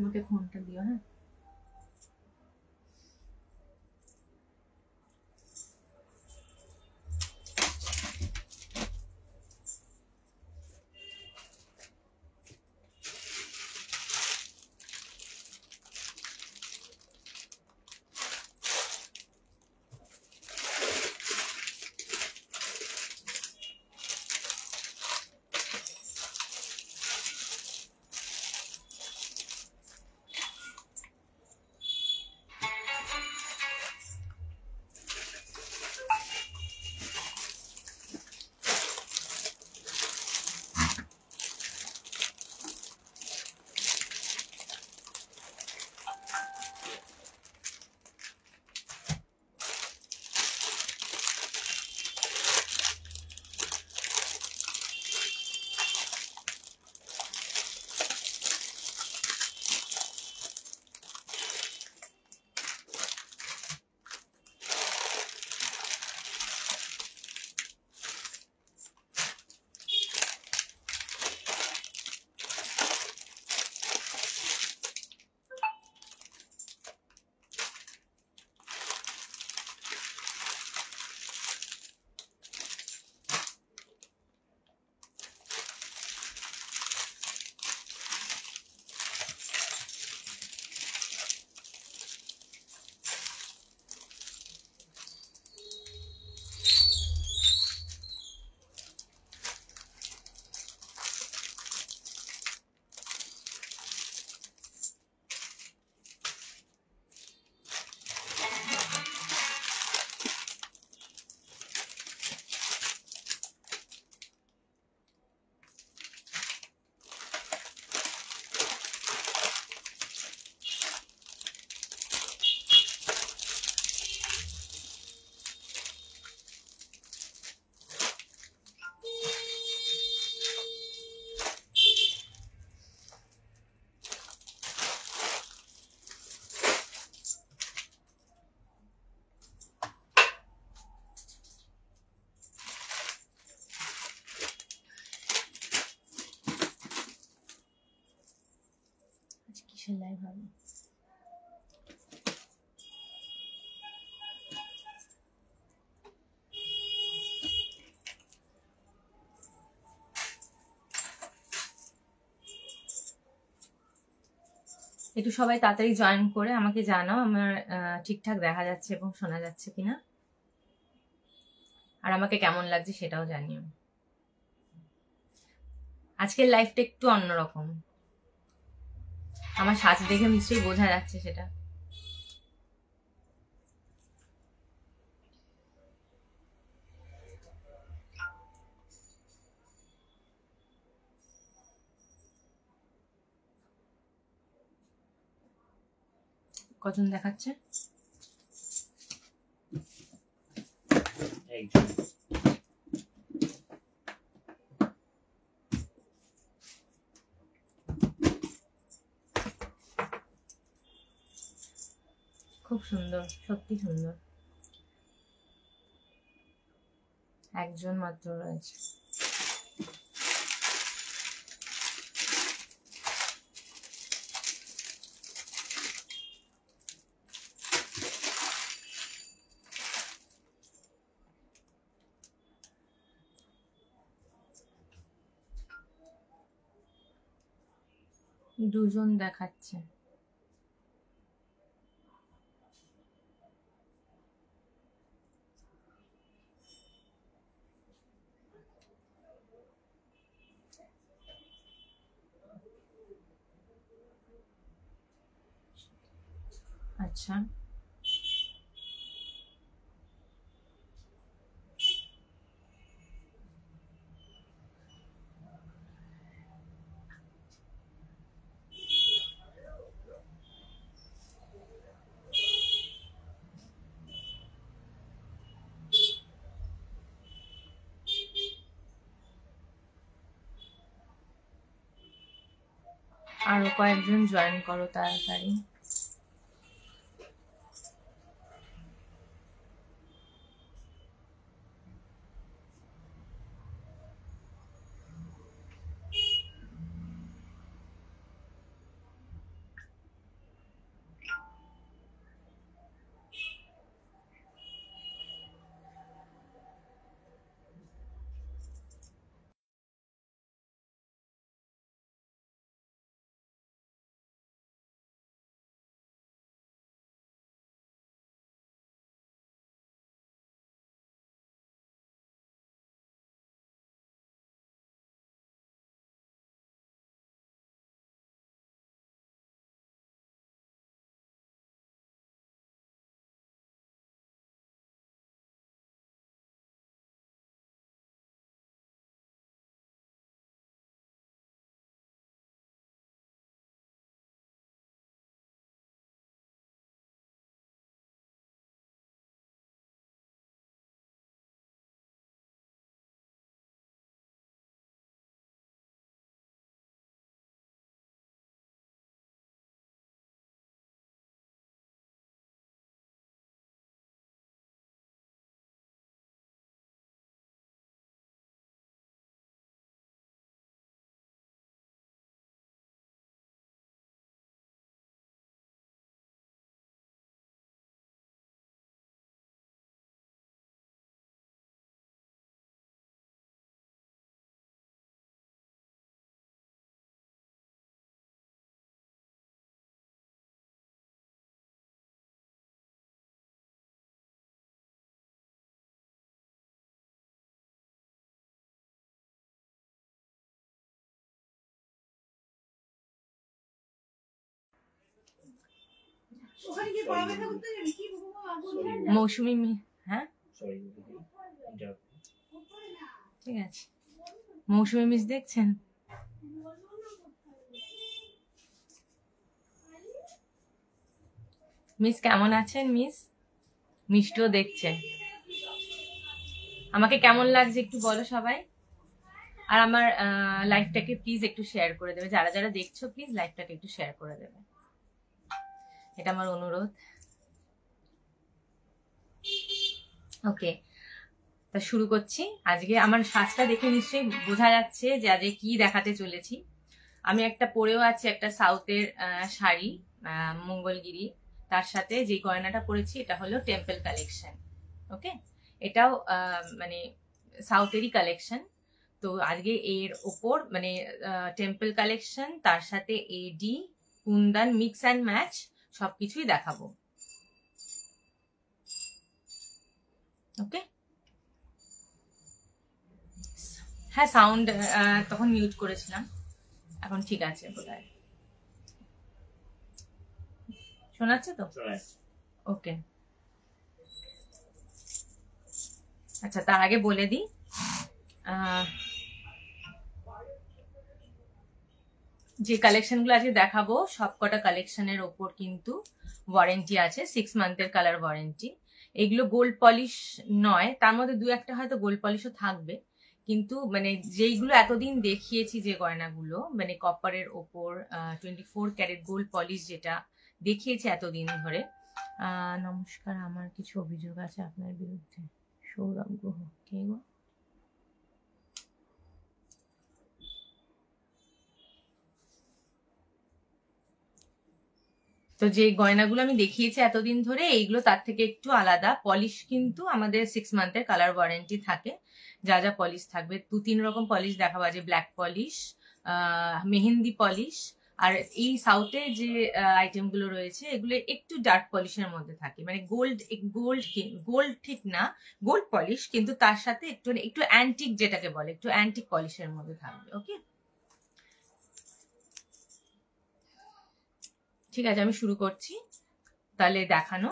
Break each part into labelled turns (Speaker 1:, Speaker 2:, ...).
Speaker 1: আমাকে ফোনটা দিও, হ্যাঁ। কিসের লাইভ হবে? একটু সবাই তাড়াতাড়ি জয়েন করে আমাকে জানাও আমার ঠিকঠাক দেখা যাচ্ছে এবং শোনা যাচ্ছে কিনা, আর আমাকে কেমন লাগছে সেটাও জানিও। আজকের লাইফটা একটু অন্যরকম, আমার সাজ দেখে নিশ্চয়ই বোঝা যাচ্ছে সেটা। কজন দেখাচ্ছে? খুব সুন্দর, সত্যি সুন্দর। একজন মাত্র রয়েছে। দুজন দেখাচ্ছে। আচ্ছা, আরো কয়েকজন জয়েন করো তাড়াতাড়ি। মৌসুমি, হ্যাঁ ঠিক আছে। মৌসুমি মিস দেখছেন? মিস কেমন আছেন? মিস মিষ্টিও দেখছে। আমাকে কেমন লাগছে একটু বলো সবাই। আর আমার লাইভটাকে প্লিজ একটু শেয়ার করে দেবে, যারা যারা দেখছো প্লিজ লাইভটাকে একটু শেয়ার করে দেবে, এটা আমার অনুরোধ। ওকে, তা শুরু করছি। আজকে আমার সাজটা দেখে নিশ্চয়ই বোঝা যাচ্ছে যে আজকে কি দেখাতে চলেছি। আমি একটা পরেও আছি একটা সাউথের শাড়ি, মঙ্গলগিরি, তার সাথে যে গয়নাটা পরেছি এটা হলো টেম্পল কালেকশন। ওকে, এটাও মানে সাউথেরই কালেকশন। তো আজকে এর ওপর মানে টেম্পল কালেকশন, তার সাথে এডি কুন্দন মিক্স অ্যান্ড ম্যাচ সবকিছুই দেখাবো। ওকে, হ্যাঁ সাউন্ড তখন মিউট করেছিলাম, এখন ঠিক আছে বোধহয়। শোনাচ্ছে তো? ওকে, আচ্ছা তার আগে বলে দিই যে কালেকশনগুলো আজকে দেখাবো সবকটা কালেকশনের ওপর কিন্তু ওয়ারেন্টি আছে, 6 মান্থের কালার ওয়ারেন্টি। এগুলো গোল্ড পলিশ নয়, তার মধ্যে দু একটা হয়তো গোল্ড পলিশও থাকবে, কিন্তু মানে যেইগুলো এতদিন দেখিয়েছি যে গয়নাগুলো মানে কপারের ওপর 24 ক্যারেট গোল্ড পলিশ যেটা দেখিয়েছি এতদিন ধরে। নমস্কার, আমার কিছু অভিযোগ আছে আপনার বিরুদ্ধে। সৌরভ গুহ, কে গো? তো যে গয়নাগুলো আমি দেখিয়েছি এতদিন ধরে এইগুলো তার থেকে একটু আলাদা। পলিশ কিন্তু আমাদের 6 মান্থের কালার ওয়ারেন্টি থাকে। যা যা পলিশ থাকবে 2-3 রকম পলিশ দেখাবো, যে ব্ল্যাক পলিশ, মেহেন্দি পলিশ, আর এই সাউথে যে আইটেমগুলো রয়েছে এগুলো একটু ডার্ক পলিশের মধ্যে থাকে, মানে গোল্ড গোল্ড ঠিক না, গোল্ড পলিশ কিন্তু তার সাথে একটু একটু অ্যান্টিক যেটাকে বলে, একটু অ্যান্টিক পলিশের মধ্যে থাকবে। ওকে, ঠিক আছে আমি শুরু করছি তাহলে দেখানো।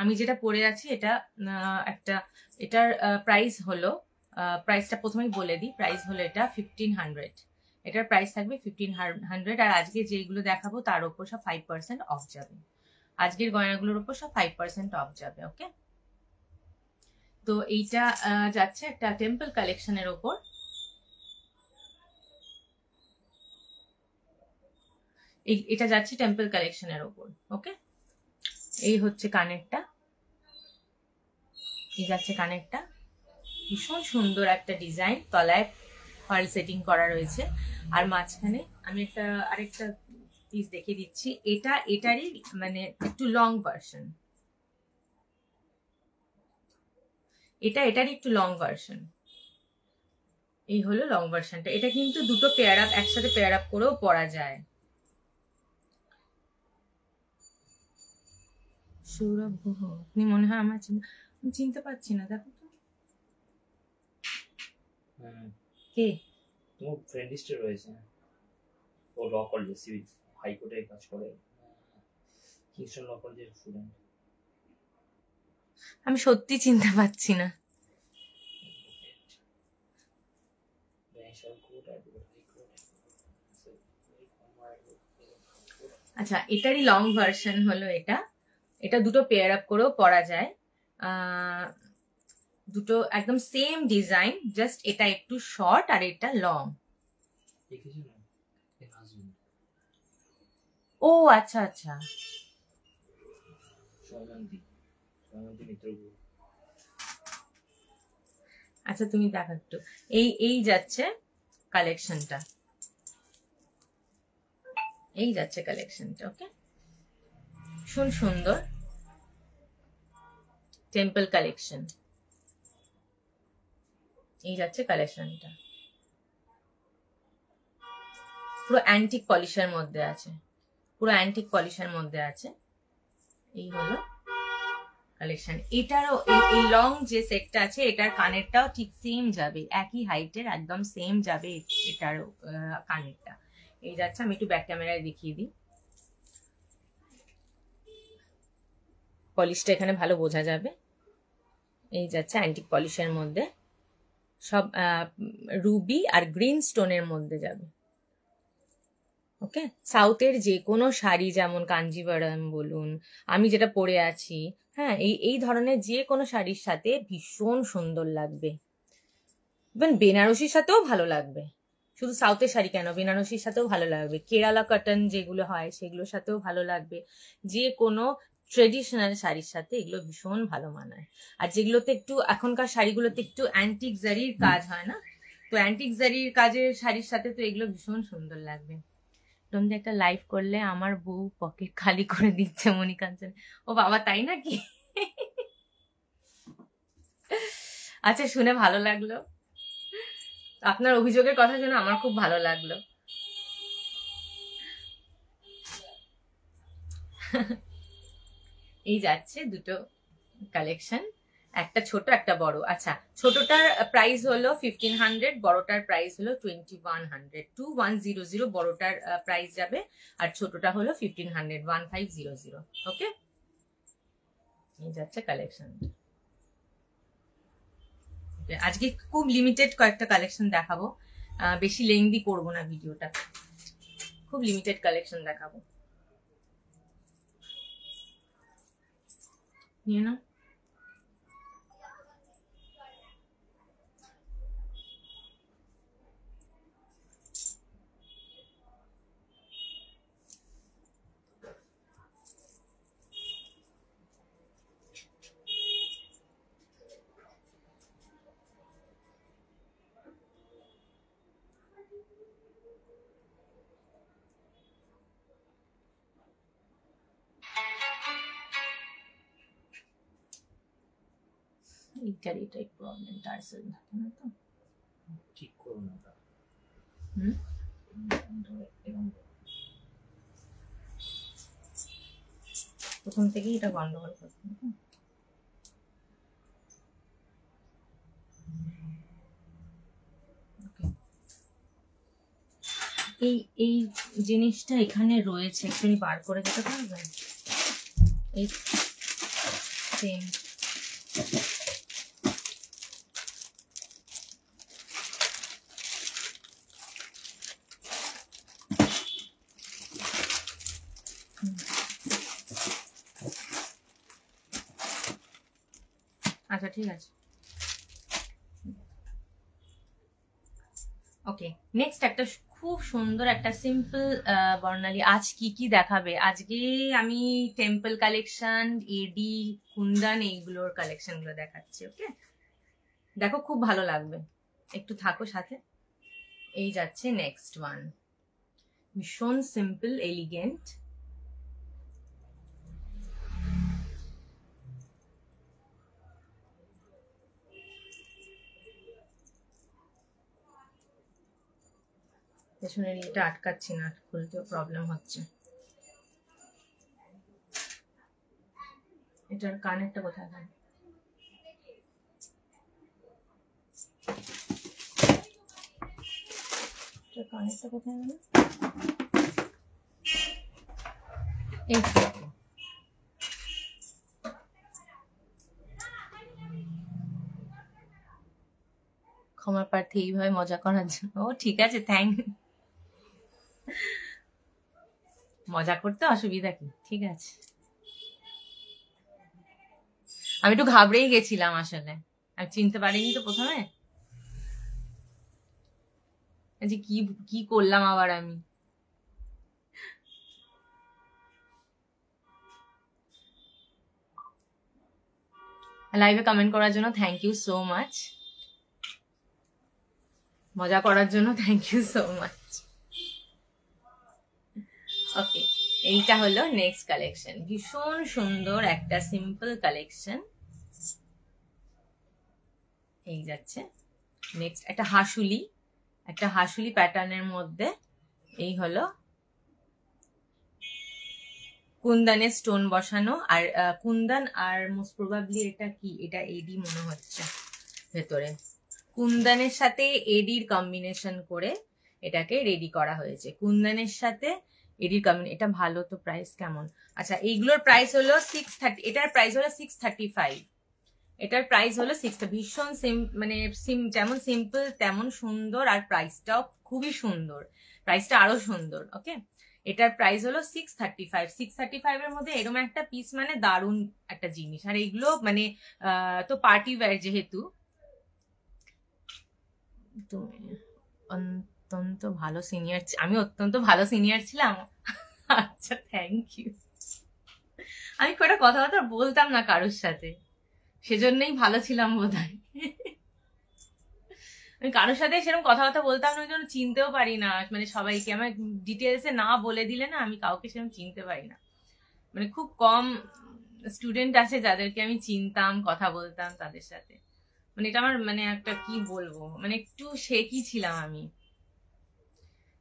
Speaker 1: আমি যেটা পরে আছি এটা একটা, এটার প্রাইস হলো, প্রাইসটা প্রথমেই বলে দিই, প্রাইস হলো এটা 1500, এটার প্রাইস থাকবে 1500। আর আজকে যেগুলো দেখাবো তার উপর সব 5% অফ যাবে, আজকের গয়নাগুলোর উপর সব 5% অফ যাবে। ওকে, তো এইটা যাচ্ছে একটা টেম্পল কালেকশনের ওপর। এটা যাচ্ছে টেম্পল কালেকশনের ওপর। ওকে, এই হচ্ছে কানেরটা, এই যাচ্ছে কানেরটা, ভীষণ সুন্দর একটা ডিজাইন, তলায় পার্ল সেটিং করা রয়েছে, আর মাঝখানে আমি আরেকটা পিস দেখিয়ে দিচ্ছি। এটারই মানে একটু লং ভার্সন, এটারই একটু লং ভার্সন। এই হলো লং ভার্সনটা। এটা কিন্তু দুটো পেয়ার আপ, একসাথে পেয়ার আপ করেও পরা যায়। সৌরভ গুহ, আপনি মনে হয় আমার চিনতে পারছি না, দেখো তো কে?
Speaker 2: তোমার ফ্রেন্ড লিস্টে রয়েছে, ও ল কলেজে সিভিল হাইকোর্টে কাজ করে, কিংস্টন ল কলেজের স্টুডেন্ট।
Speaker 1: আমি সত্যি চিনতে পারছি না। আচ্ছা, এটারই লং ভার্সন হলো এটা। এটা দুটো পেয়ার আপ করেও পরা যায়, দুটো একদম সেম ডিজাইন, জাস্ট এটা একটু শর্ট আর এটা লং। ও আচ্ছা আচ্ছা, আচ্ছা তুমি দেখো একটু। এই যাচ্ছে কালেকশনটা, এই যাচ্ছে কালেকশনটা। ওকে, ভীষণ সুন্দর টেম্পল কালেকশন, এই যাচ্ছে কালেকশনটা, পুরো অ্যান্টিক পলিশের মধ্যে আছে, পুরো অ্যান্টিক পলিশের মধ্যে আছে। এই হলো কালেকশন। এটারও এই লং যে সেটটা আছে এটার কানেরটাও ঠিক সেম যাবে, একই হাইটের একদম সেম যাবে এটারও কানেরটা। এই যাচ্ছে, আমি একটু ব্যাক ক্যামেরায় দেখিয়ে দিই। পলিশটা এখানে ভালো বোঝা যাবে। এই যাচ্ছে অ্যান্টিক পলিশের মধ্যে, সব রুবি আর গ্রিন স্টোনের মধ্যে যাবে। ওকে, সাউথের যে কোনো শাড়ি, যেমন কাঞ্জিভারাম বলুন, আমি যেটা পরে আছি, হ্যাঁ, এই ধরনের যে কোনো শাড়ির সাথে ভীষণ সুন্দর লাগবে। ইভেন বেনারসির সাথেও ভালো লাগবে, শুধু সাউথের শাড়ি কেন, বেনারসির সাথেও ভালো লাগবে, কেরালা কটন যেগুলো হয় সেগুলোর সাথেও ভালো লাগবে, যে কোনো ট্রেডিশনাল শাড়ির সাথে এগুলো ভীষণ ভালো মানায়। আর যেগুলোতে একটু, এখনকার শাড়িগুলোতে একটু অ্যান্টিক জারির কাজ হয় না, তো অ্যান্টিক জারির কাজের শাড়ির সাথে তো এগুলো ভীষণ সুন্দর লাগবে। তুমি একটা লাইভ করলে আমার বউ পকেট খালি করে দিচ্ছে মনিকাঞ্চন। ও বাবা, তাই নাকি? আচ্ছা, শুনে ভালো লাগলো, আপনার অভিযোগের কথা শুনে আমার খুব ভালো লাগলো। এই যাচ্ছে দুটো কালেকশন, একটা ছোট একটা বড়। আচ্ছা, ছোটটার প্রাইস হলো 1500, বড়টার প্রাইস হলো 2100। 2100 বড়টার প্রাইস যাবে, আর ছোটটা হলো 1500, 1500। ওকে, এই যাচ্ছে কালেকশন। আজকে খুব লিমিটেড কয়েকটা কালেকশন দেখাবো, বেশি লেংদি করবো না ভিডিওটা, খুব লিমিটেড কালেকশন দেখাবো। নিয়ে নাও। এটাই প্রবলেম, টার্সেল থাকে না তো,
Speaker 2: ঠিক করুন ওটা।
Speaker 1: প্রথম থেকেই এটা গন্ডগোল করতে। এই জিনিসটা এখানে রয়েছে, একটু বার করে দিতে পারবেন? এই সেম আচ্ছা, ঠিক আছে। ওকে, নেক্সট একটা খুব সুন্দর একটা সিম্পল বর্ণালী। আজ কি দেখাবে? আজকে আমি টেম্পল কালেকশন, এডি, কুন্দন, এইগুলোর কালেকশন গুলো দেখাচ্ছি। ওকে, দেখো, খুব ভালো লাগবে, একটু থাকো সাথে। এই যাচ্ছে নেক্সট ওয়ান, ভীষণ সিম্পল এলিগেন্ট। পেছনের এটা আটকাচ্ছি না, খুলতেও প্রবলেম হচ্ছে। এটার কানেরটা কোথায় গেল? কানেরটা কোথায় গেল? এই ক্ষমা প্রার্থী, এইভাবে মজা করার জন্য। ও ঠিক আছে, থ্যাংক। মজা করতে অসুবিধা কি, ঠিক আছে। আমি একটু ঘাবড়েই গেছিলাম আসলে, আমি চিনতে পারিনি তো প্রথমে, যে কি করলাম আবার আমি। লাইভে কমেন্ট করার জন্য থ্যাংক ইউ সো মাচ, মজা করার জন্য থ্যাংক ইউ সো মাচ। ওকে, এইটা হলো নেক্সট কালেকশন, ভীষণ সুন্দর একটা সিম্পল কালেকশন। এই যাচ্ছে নেক্সট একটা হাসুলি প্যাটার্নের মধ্যে। এই হলো কুন্দনের স্টোন বসানো, আর কুন্দন আর মোস্ট প্রবাবলি এটা কি, এটা এডি মনে হচ্ছে ভেতরে। কুন্দনের সাথে এডির কম্বিনেশন করে এটাকে রেডি করা হয়েছে। কুন্দনের সাথে এডির কমিউনি, এটা ভালো তো, প্রাইস কেমন? আচ্ছা, এইগুলোর প্রাইস হলো 630, এটার প্রাইস হলো 635, এটার প্রাইস হলো 6, ভীষণ মানে যেমন সিম্পল তেমন সুন্দর, আর প্রাইসটাও খুবই সুন্দর, প্রাইসটা আরো সুন্দর। ওকে, এটার প্রাইস হলো 635। 635 এর মধ্যে এরকম একটা পিস মানে দারুণ একটা জিনিস। আর এইগুলো মানে তো পার্টি ওয়্যার যেহেতু, তুমি অত্যন্ত ভালো সিনিয়র, আমি অত্যন্ত ভালো সিনিয়র ছিলাম। আচ্ছা, থ্যাংক ইউ। আমি খুব একটা কথাবার্তা বলতাম না কারোর সাথে, সেজন্যই ভালো ছিলাম বোধহয়। আমি কারোর সাথে সেরকম কথাবার্তা বলতাম না, ওই জন্য চিনতেও পারি না মানে সবাইকে। আমার ডিটেলসে না বলে দিলে না আমি কাউকে সেরকম চিনতে পারি না। মানে খুব কম স্টুডেন্ট আছে যাদেরকে আমি চিনতাম, কথা বলতাম তাদের সাথে। মানে এটা আমার মানে একটা কি বলবো, মানে একটু শেকি ছিলাম আমি।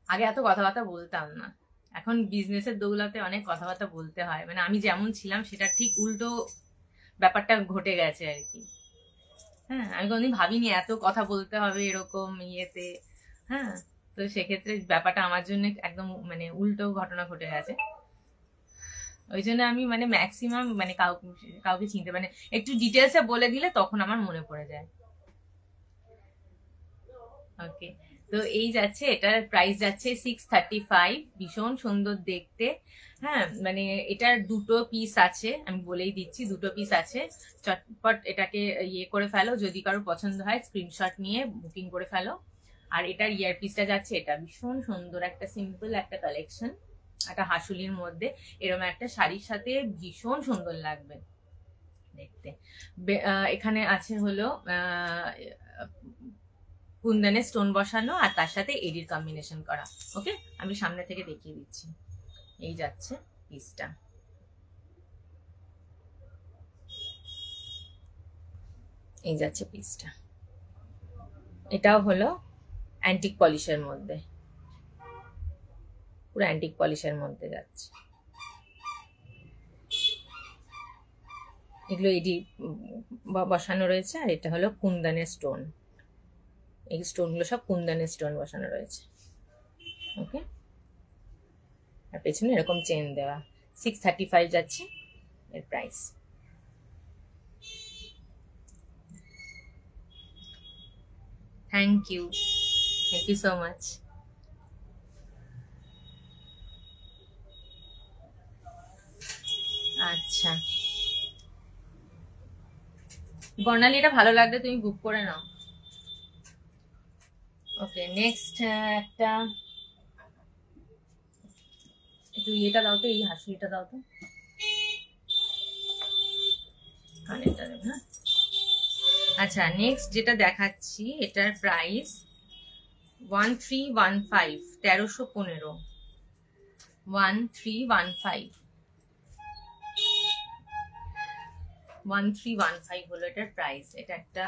Speaker 1: আগে এত কথাবার্তা বলতাম না, এখন বিজনেসের দৌলতে অনেক কথাবার্তা বলতে হয়। মানে আমি যেমন ছিলাম সেটা ঠিক উল্টো ব্যাপারটা ঘটে গেছে আর কি। হ্যাঁ, আমি কোনদিন ভাবিনি এত কথা বলতে হবে এরকম ইয়েতে। হ্যাঁ, তো সেক্ষেত্রে ব্যাপারটা আমার জন্য একদম মানে উল্টো ঘটনা ঘটে গেছে। ওই জন্য আমি মানে ম্যাক্সিমাম মানে কাউকে চিনতে মানে একটু ডিটেলসে বলে দিলে তখন আমার মনে পড়ে যায়। ওকে, তো এই যাচ্ছে, এটার প্রাইস যাচ্ছে 635, ভীষণ সুন্দর দেখতে। হ্যাঁ, মানে এটার দুটো পিস আছে, আমি বলেই দিচ্ছি, দুটো পিস আছে। চটপট এটাকে ইয়ে করে ফেলো, যদি কারো পছন্দ হয় স্ক্রিনশট নিয়ে বুকিং করে ফেলো। আর এটার ইয়ার পিসটা যাচ্ছে, এটা ভীষণ সুন্দর একটা সিম্পল একটা কালেকশন, একটা হাসুলির মধ্যে এরকম একটা শাড়ির সাথে ভীষণ সুন্দর লাগবে দেখতে। এখানে আছে হলো কুন্দনের স্টোন বসানো, আর তার সাথে এডির কম্বিনেশন করা। ওকে, আমি সামনে থেকে দেখিয়ে দিচ্ছি। এই যাচ্ছে পিসটা, এই যাচ্ছে পিসটা। এটাও হলো অ্যান্টিক পলিশের মধ্যে, পুরো অ্যান্টিক পলিশের মধ্যে যাচ্ছে। এগুলো এডি বসানো রয়েছে, আর এটা হলো কুন্দনের স্টোন। এই স্টোনগুলো সব কুন্দনের স্টোন বসানো রয়েছে। ওকে, আর পেছনে এরকম চেন দেওয়া। 635 যাচ্ছে এর price. Thank you so much. আচ্ছা বর্ণালী, এটা ভালো লাগলে তুমি বুক করে নাও। ওকে, নেক্সট একটা একটু ইয়েটা দাও তো, এই হাসুলিটা দাও তো, কানেরটা দেবে না। আচ্ছা, নেক্সট যেটা দেখাচ্ছি এটার প্রাইস 1315, 1315, 1315, 1315 হলো এটার প্রাইস। এটা একটা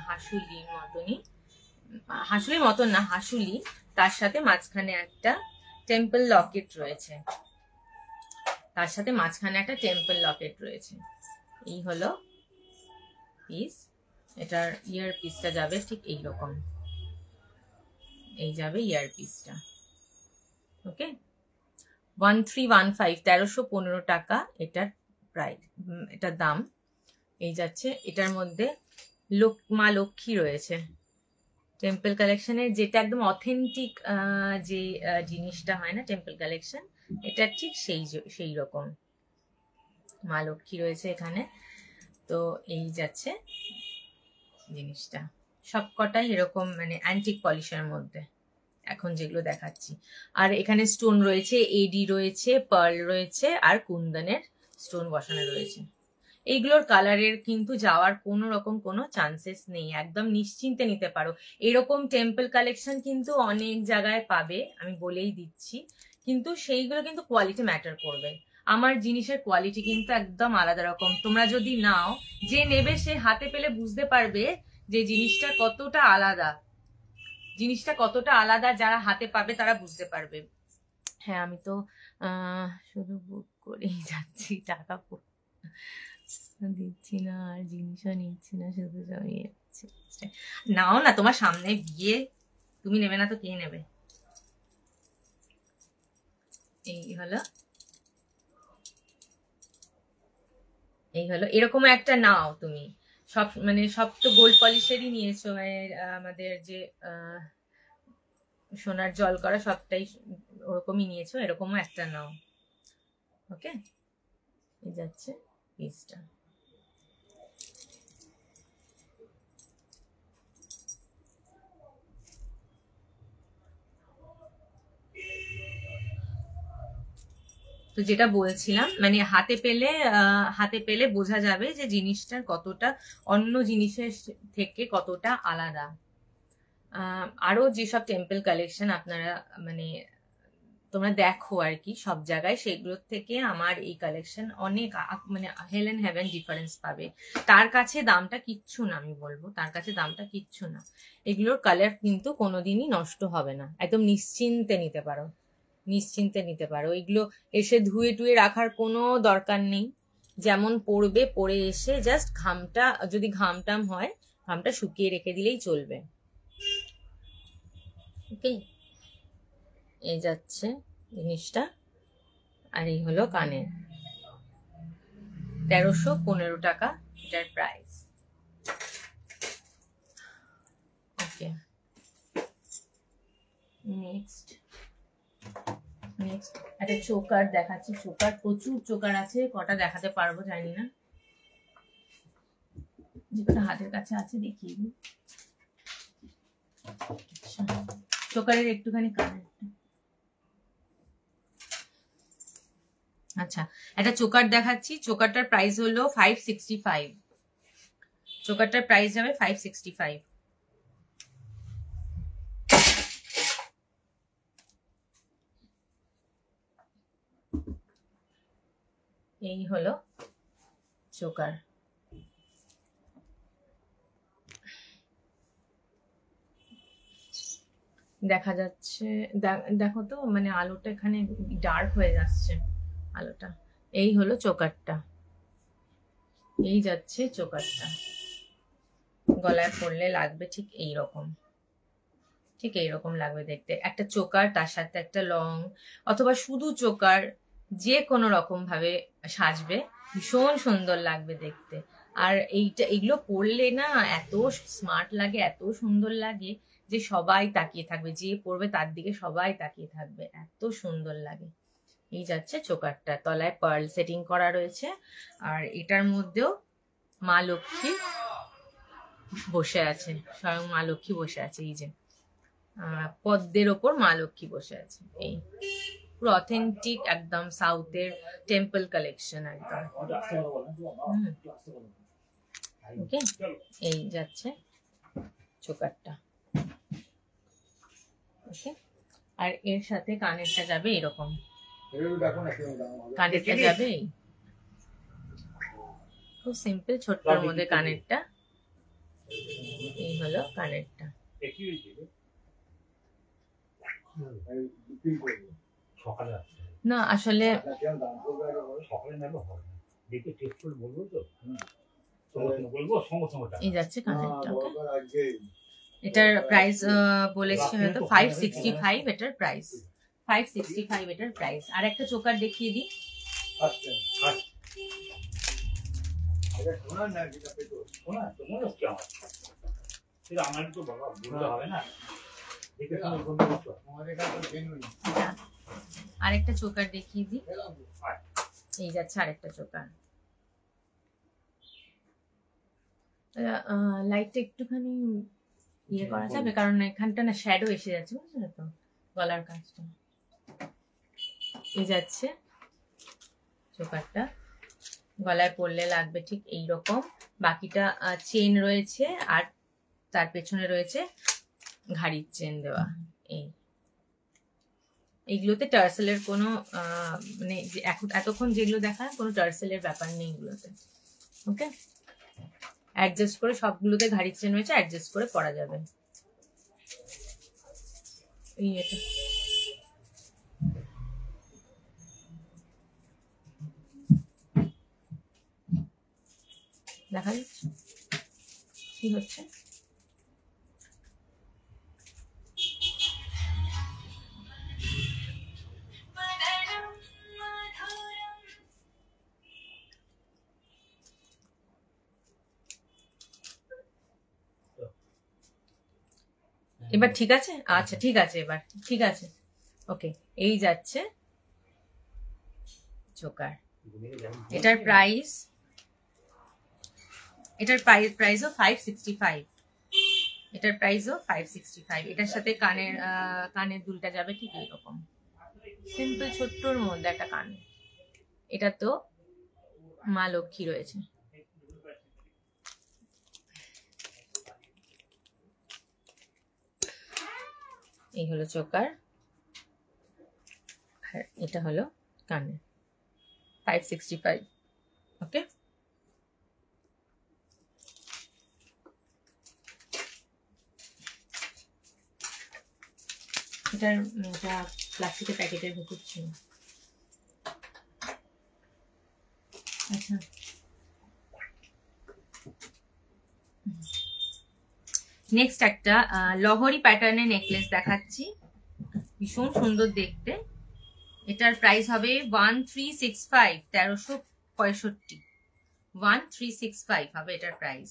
Speaker 1: হাসুলির মতনই, হাসুলির মতন না, হাসুলি, তার সাথে মাঝখানে একটা টেম্পল লকেট রয়েছে, তার সাথে মাঝখানে একটা টেম্পল লকেট রয়েছে। এই হলো পিস। এটার ইয়ার পিসটা যাবে ঠিক এইরকম, এই যাবে ইয়ার পিসটা। ওকে, 1315, 1315 টাকা এটার প্রাইস, এটার দাম। এই যাচ্ছে, এটার মধ্যে মা লক্ষ্মী রয়েছে, টেম্পল কালেকশনের যেটা একদম অথেন্টিক যে জিনিসটা হয় না টেম্পল কালেকশন, এটা ঠিক সেই রকম মা লক্ষ্মী রয়েছে এখানে। তো এই যাচ্ছে জিনিসটা, সবকটাই এরকম মানে অ্যান্টিক পলিশের মধ্যে এখন যেগুলো দেখাচ্ছি। আর এখানে স্টোন রয়েছে, এডি রয়েছে, পার্ল রয়েছে, আর কুন্দনের স্টোন বসানো রয়েছে। এইগুলোর কালারের কিন্তু যাওয়ার কোনো রকম কোনো চান্সেস নেই, একদম নিশ্চিন্তে নিতে পারো। এরকম টেম্পল কালেকশন কিন্তু অনেক জায়গায় পাবে, আমি বলেই দিচ্ছি, কিন্তু সেইগুলো কিন্তু কোয়ালিটি ম্যাটার করবে। আমার জিনিসের কোয়ালিটি কিন্তু একদম আলাদা রকম। তোমরা যদি নাও, যে নেবে সে হাতে পেলে বুঝতে পারবে যে জিনিসটা কতটা আলাদা, জিনিসটা কতটা আলাদা, যারা হাতে পাবে তারা বুঝতে পারবে। হ্যাঁ, আমি তো শুধু বুক করেই যাচ্ছি, টাকা দিচ্ছি না আর জিনিসও নিচ্ছি না, শুধু জমিয়ে যাচ্ছি। নাও না, তোমার সামনে বিয়ে, তুমি নেবে না তো কে নেবে? এই হলো এরকম একটা নাও তুমি, সব মানে সব তো গোল্ড পলিশেরই নিয়েছো, আমাদের যে সোনার জল করা সবটাই ওরকমই নিয়েছো, এরকমও একটা নাও। ওকে, এই যাচ্ছে পিসটা। তো যেটা বলছিলাম, মানে হাতে পেলে বোঝা যাবে যে জিনিসটার কতটা অন্য জিনিসের থেকে কতটা আলাদা। আরো যেসব টেম্পল কালেকশন আপনারা মানে তোমরা দেখো আর কি সব জায়গায়, সেগুলোর থেকে আমার এই কালেকশন অনেক মানে হেল এন্ড হেভেন ডিফারেন্স পাবে। তার কাছে দামটা কিচ্ছু না, আমি বলবো তার কাছে দামটা কিচ্ছু না। এগুলোর কালার কিন্তু কোনোদিনই নষ্ট হবে না, একদম নিশ্চিন্তে নিতে পারো, নিশ্চিন্তে নিতে পারো। এগুলো এসে ধুয়ে টুয়ে রাখার কোনো দরকার নেই, যেমন পরবে পরে এসে জাস্ট ঘামটা, যদি ঘামটাম হয় ঘামটা শুকিয়ে রেখে দিলেই চলবে। ওকে, এই যাচ্ছে জিনিসটা। আর এই হলো কানের, 1315 টাকা এটার প্রাইস। ওকে, নেক্সট একটা চোকার দেখাচ্ছি। চোকার প্রচুর চোকার আছে, কটা দেখাতে পারবো জানি না, যেটা হাতের কাছে আছে দেখিয়ে দিই। চোকারের একটুখানি কানের, আচ্ছা একটা চোকার দেখাচ্ছি। চোকারটার প্রাইস হলো 565, চোকারটার প্রাইস যাবে 565। এই হলো চোকার। দেখা যাচ্ছে, দেখো তো মানে আলোটা এখানে ডার্ক হয়ে যাচ্ছে আলোটা। এই হলো চোকারটা, এই যাচ্ছে চোকারটা। গলায় পরলে লাগবে ঠিক এইরকম, ঠিক এইরকম লাগবে দেখতে। একটা চোকার, তার সাথে একটা লং অথবা শুধু চোকার, যে কোনো রকম ভাবে সাজবে, ভীষণ সুন্দর লাগবে দেখতে। আর এগুলো পরলে না এত স্মার্ট লাগে, এত সুন্দর লাগে যে সবাই তাকিয়ে থাকবে, যে পরবে তার দিকে সবাই তাকিয়ে থাকবে, এত সুন্দর লাগে। এই যাচ্ছে চোকারটা, তলায় পার্ল সেটিং করা রয়েছে। আর এটার মধ্যেও মা লক্ষ্মী বসে আছে, স্বয়ং মা লক্ষ্মী বসে আছে। এই যে পদ্মের ওপর মা লক্ষ্মী বসে আছে। এই পুরো অথেন্টিক একদম সাউথের টেম্পল কালেকশন একদম। ওকে, এই যাচ্ছে চোকারটা। ওকে, আর এর সাথে কানেরটা যাবে এরকম, কানেরটা যাবে খুব সিম্পল ছোট্টর মধ্যে কানেরটা। এই হলো কানেরটা। না আসলে এই যাচ্ছে কানেরটা। এটার প্রাইস বলেছি হয়তো 565, এটার প্রাইস 565 এটার প্রাইস। আর একটা চোকার দেখিয়ে দিই। আরেকটা চোকার দেখিয়ে দিই। এই যাচ্ছে আরেকটা চোকার। লাইটটা একটুখানি ইয়ে করা যাবে, কারণ এখানটা না শ্যাডো এসে যাচ্ছে, বুঝলে তো, গলার কাজটা। এই যাচ্ছে চোকারটা, গলায় পরলে লাগবে ঠিক এইরকম। বাকিটা চেন রয়েছে, আর তার পেছনে রয়েছে ঘাড়ির চেন দেওয়া। এইগুলোতে টার্সেলের কোনো মানে এতক্ষণ যেগুলো দেখা কোনো টার্সেলের ব্যাপার নেই এগুলোতে। ওকে, অ্যাডজাস্ট করে সবগুলোতে ঘাড়ির চেন রয়েছে, অ্যাডজাস্ট করে পরা যাবে। এই এটা দেখা যাচ্ছে কি হচ্ছে। এবার ঠিক আছে, আচ্ছা ঠিক আছে, এবার ঠিক আছে। ওকে, এই যাচ্ছে চোকার। এটার প্রাইসও 565। এটার প্রাইসও 565। এটার সাথে কানের দুলটা যাবে ঠিক এইরকম সিম্পল ছোট্টর মধ্যে একটা কান। এটা তো মা লক্ষ্মী রয়েছে। এই হলো চোকার, আর এটা হলো কানে। 565। ওকে, এটা প্লাস্টিকের প্যাকেটের ভেতর ছিল। আচ্ছা, নেক্সট একটা লহরি প্যাটার্নের নেকলেস দেখাচ্ছি, ভীষণ সুন্দর দেখতে। এটার প্রাইস হবে 1365, 1365। 1365 হবে এটার প্রাইস।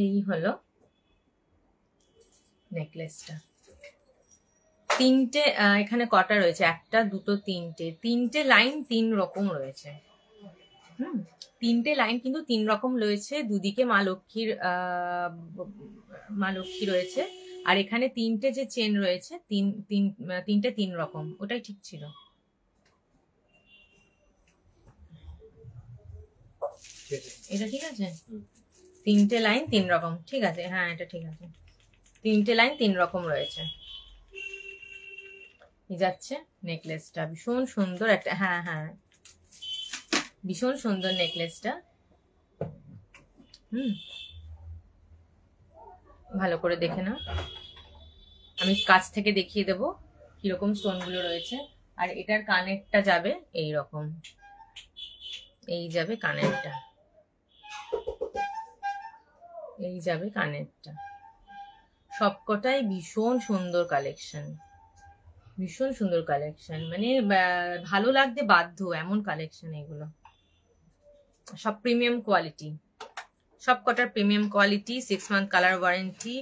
Speaker 1: এই হলো নেকলেসটা। তিনটে এখানে কটা রয়েছে, একটা দুটো তিনটে লাইন 3 রকম রয়েছে। তিনটে লাইন কিন্তু 3 রকম রয়েছে। দুদিকে মা লক্ষ্মী রয়েছে, আর এখানে তিনটে যে চেন রয়েছে তিনটে 3 রকম। ওটাই ঠিক ছিল। এটা ঠিক আছে, তিনটে লাইন 3 রকম, ঠিক আছে। হ্যাঁ, এটা ঠিক আছে, তিনটে লাইন 3 রকম রয়েছে। এই যাচ্ছে নেকলেসটা, ভীষণ সুন্দর একটা। হ্যাঁ হ্যাঁ, ভীষণ সুন্দর নেকলেসটা। ভালো করে দেখে নাও, আমি কাছ থেকে দেখিয়ে দেবো কিরকম স্টোন গুলো রয়েছে। আর এটার কানেরটা যাবে এই রকম, এই যাবে কানেরটা, এই যাবে কানেরটা। সবকটাই ভীষণ সুন্দর কালেকশন, ভীষণ সুন্দর কালেকশন, মানে ভালো লাগতে বাধ্য এমন কালেকশন এগুলো। সব প্রিমিয়াম কোয়ালিটি, সব কটার premium quality. 6 month colour warranty,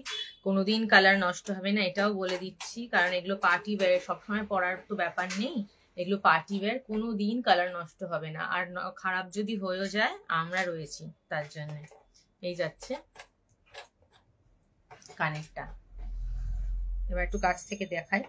Speaker 1: কোনোদিন কালার নষ্ট হবে না, এটাও বলে দিচ্ছি। কারণ এগুলো পার্টি ওয়্যার, সবসময় পরার তো ব্যাপার নেই, এগুলো পার্টি ওয়্যার, কোনোদিন কালার নষ্ট হবে না। আর খারাপ যদি হয়েও যায় আমরা রয়েছি তার জন্য। এই যাচ্ছে কানেরটা, এবার একটু কাছ থেকে দেখাই।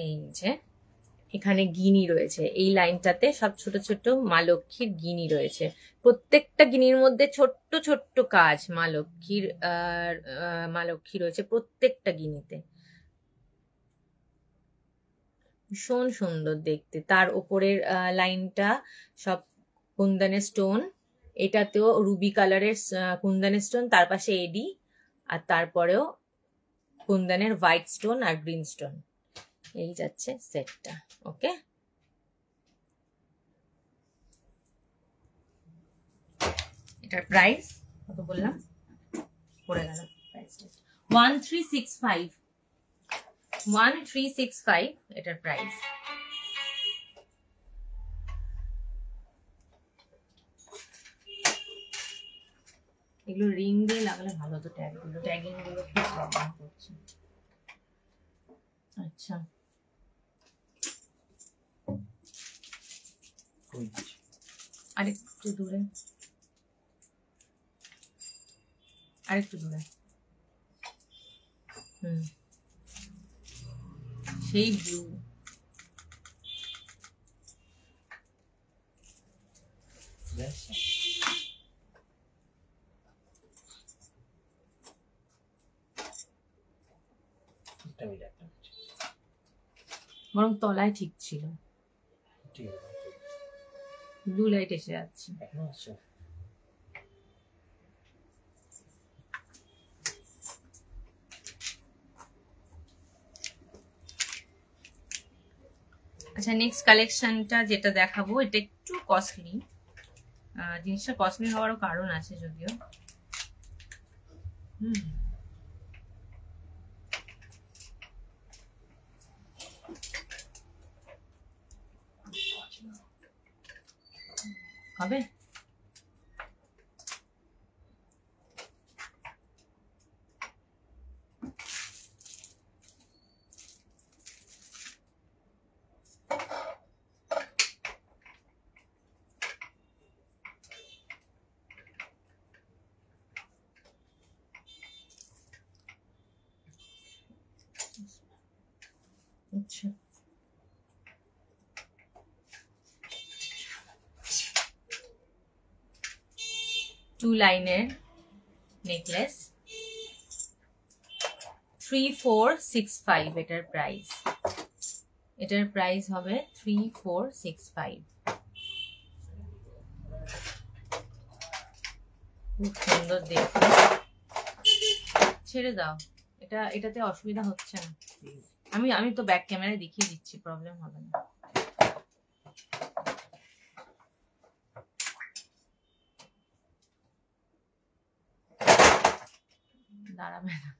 Speaker 1: এই যে এখানে গিনি রয়েছে, এই লাইনটাতে সব ছোট ছোট মা লক্ষ্মীর গিনি রয়েছে। প্রত্যেকটা গিনির মধ্যে ছোট্ট ছোট্ট কাজ মা লক্ষ্মী রয়েছে প্রত্যেকটা গিনিতে, ভীষণ সুন্দর দেখতে। তার উপরের লাইনটা সব কুন্দনের স্টোন, এটাতেও রুবি কালারের কুন্দনের স্টোন, তার পাশে এডি, আর তারপরেও কুন্দনের হোয়াইট স্টোন আর গ্রিন স্টোন। এই যাচ্ছে সেটটা। ওকে, এটার প্রাইস কত বললাম, পড়ে গেল প্রাইসটা, 1365। 1365 এটার প্রাইস। এগুলো রিং দিয়ে লাগালে ভালো হতো, ট্যাগিং গুলো খুব প্রবলেম করছে। আচ্ছা, আরেকটু দূরে, আরেকটু দূরে। সেই ব্লু, বরং তলায় ঠিক ছিল, ব্লু লাইট এসে যাচ্ছে। আচ্ছা, নেক্সট কালেকশনটা যেটা দেখাবো এটা একটু কস্টলি। জিনিসটা কস্টলি হওয়ারও কারণ আছে যদিও। হবে আচ্ছা, টু লাইনের নেকলেস 3465 এটার প্রাইস। এটার প্রাইস হবে 3465। খুব সুন্দর দেখতে। ছেড়ে দাও, এটাতে অসুবিধা হচ্ছে না। আমি তো ব্যাক ক্যামেরায় দেখিয়ে দিচ্ছি, প্রবলেম হবে না। দাঁড়াবে না।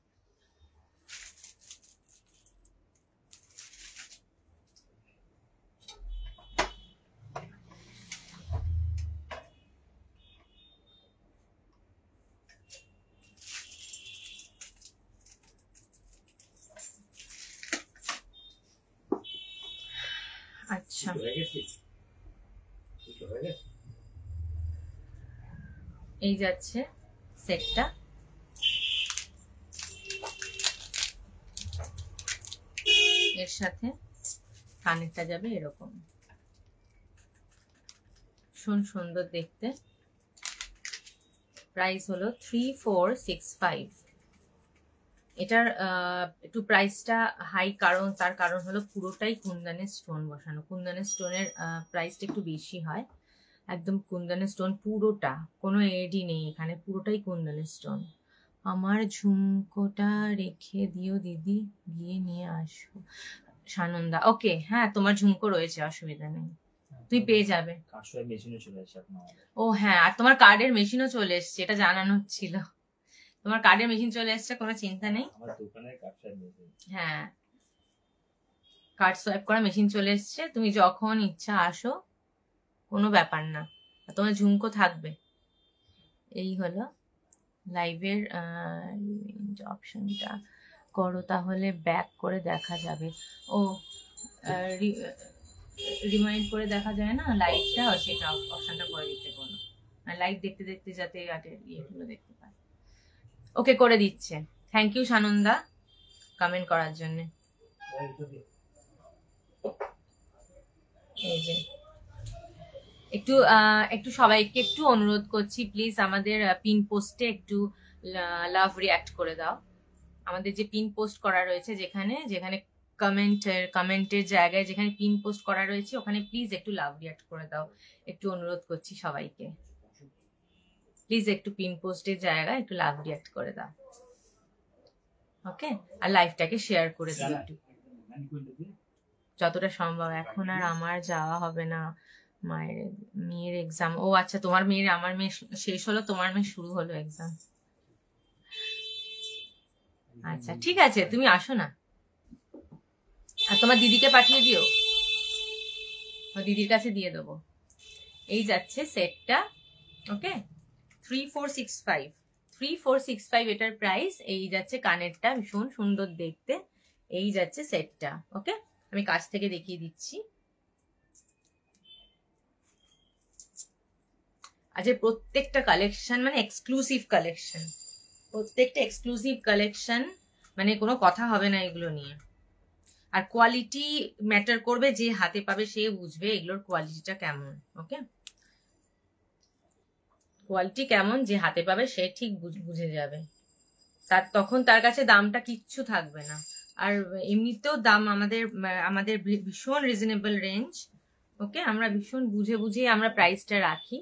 Speaker 1: আচ্ছা, এই যাচ্ছে সেটটা। এর সাথে কানেরটা যাবে এরকম, সুন্দর দেখতে। প্রাইস হলো 3465। এটার একটু প্রাইসটা হাই, তার কারণ হলো পুরোটাই কুন্দনের স্টোন বসানো। কুন্দনের স্টোনের প্রাইসটা একটু বেশি হয়। একদম কুন্দনের স্টোন পুরোটা, কোনো এডই নেই এখানে, পুরোটাই কুন্দনের স্টোন। আমার ঝুমকোটা রেখে দিও দিদি, গিয়ে নিয়ে আসো। সানন্দা, ওকে, হ্যাঁ তোমার ঝুমকো রয়েছে, অসুবিধা নেই, তুই পেয়ে যাবে। ও হ্যাঁ, আর তোমার কার্ডের মেশিনও চলে এসছে, এটা জানানো ছিল। তোমার কার্ডের মেশিন চলে এসছে, কোনো চিন্তা নেই। হ্যাঁ, কার্ড সোয়াইপ করা মেশিন চলে এসছে, তুমি যখন ইচ্ছা আসো, কোনো ব্যাপার না। তোমার ঝুমকো থাকবে। এই হলো লাইভের অপশনটা করো, তাহলে ব্যাক করে দেখা যাবে। ও রিমাইন্ড করে দেখা যায় না লাইভটা, সেটা অপশনটা করে দিতে বলো। লাইভ দেখতে দেখতে যাতে ইয়েগুলো দেখতে পায়। ওকে, করে দিচ্ছে। থ্যাংক ইউ সানন্দা কমেন্ট করার জন্য। এই যে একটু সবাইকে একটু অনুরোধ করছি, প্লিজ আমাদের পিন পোস্টে একটু লাভ রিঅ্যাক্ট করে দাও। আমাদের যে পিন পোস্ট করা রয়েছে, যেখানে কমেন্টের জায়গায় যেখানে পিন পোস্ট করা রয়েছে, ওখানে প্লিজ একটু লাভ রিঅ্যাক্ট করে দাও। একটু অনুরোধ করছি সবাইকে, প্লিজ একটু পিন পোস্টের জায়গায় একটু লাভ রিঅ্যাক্ট করে দাও। ওকে, আর লাইভটাকে শেয়ার করে দিও একটু যতটা সম্ভব। এখন আর আমার যাওয়া হবে না, মেয়ের এক্সাম। ও আচ্ছা, তোমার মেয়ের, আমার মেয়ে শেষ হলো, তোমার মেয়ে শুরু হলো এক্সাম। আচ্ছা ঠিক আছে, তুমি আসো না, আর তোমার দিদিকে পাঠিয়ে দিও, দিদির কাছে দিয়ে দেবো। এই যাচ্ছে সেটটা। ওকে, 3465 এটার প্রাইস। এই যাচ্ছে কানেরটা, ভীষণ সুন্দর দেখতে। এই যাচ্ছে সেটটা। ওকে, আমি কাছ থেকে দেখিয়ে দিচ্ছি। আজ প্রত্যেকটা কালেকশন মানে এক্সক্লুসিভ কালেকশন, প্রত্যেকটা এক্সক্লুসিভ কালেকশন, মানে কোনো কথা হবে না এগুলো নিয়ে। আর কোয়ালিটি ম্যাটার করবে, যে হাতে পাবে সে বুঝবে এগুলোর কোয়ালিটিটা কেমন। ওকে, কোয়ালিটি কেমন যে হাতে পাবে সে ঠিক বুঝে যাবে, তখন তার কাছে দামটা কিচ্ছু থাকবে না। আর এমনিতেও দাম আমাদের ভীষণ রিজনেবল রেঞ্জ। ওকে, আমরা ভীষণ বুঝে আমরা প্রাইসটা রাখি।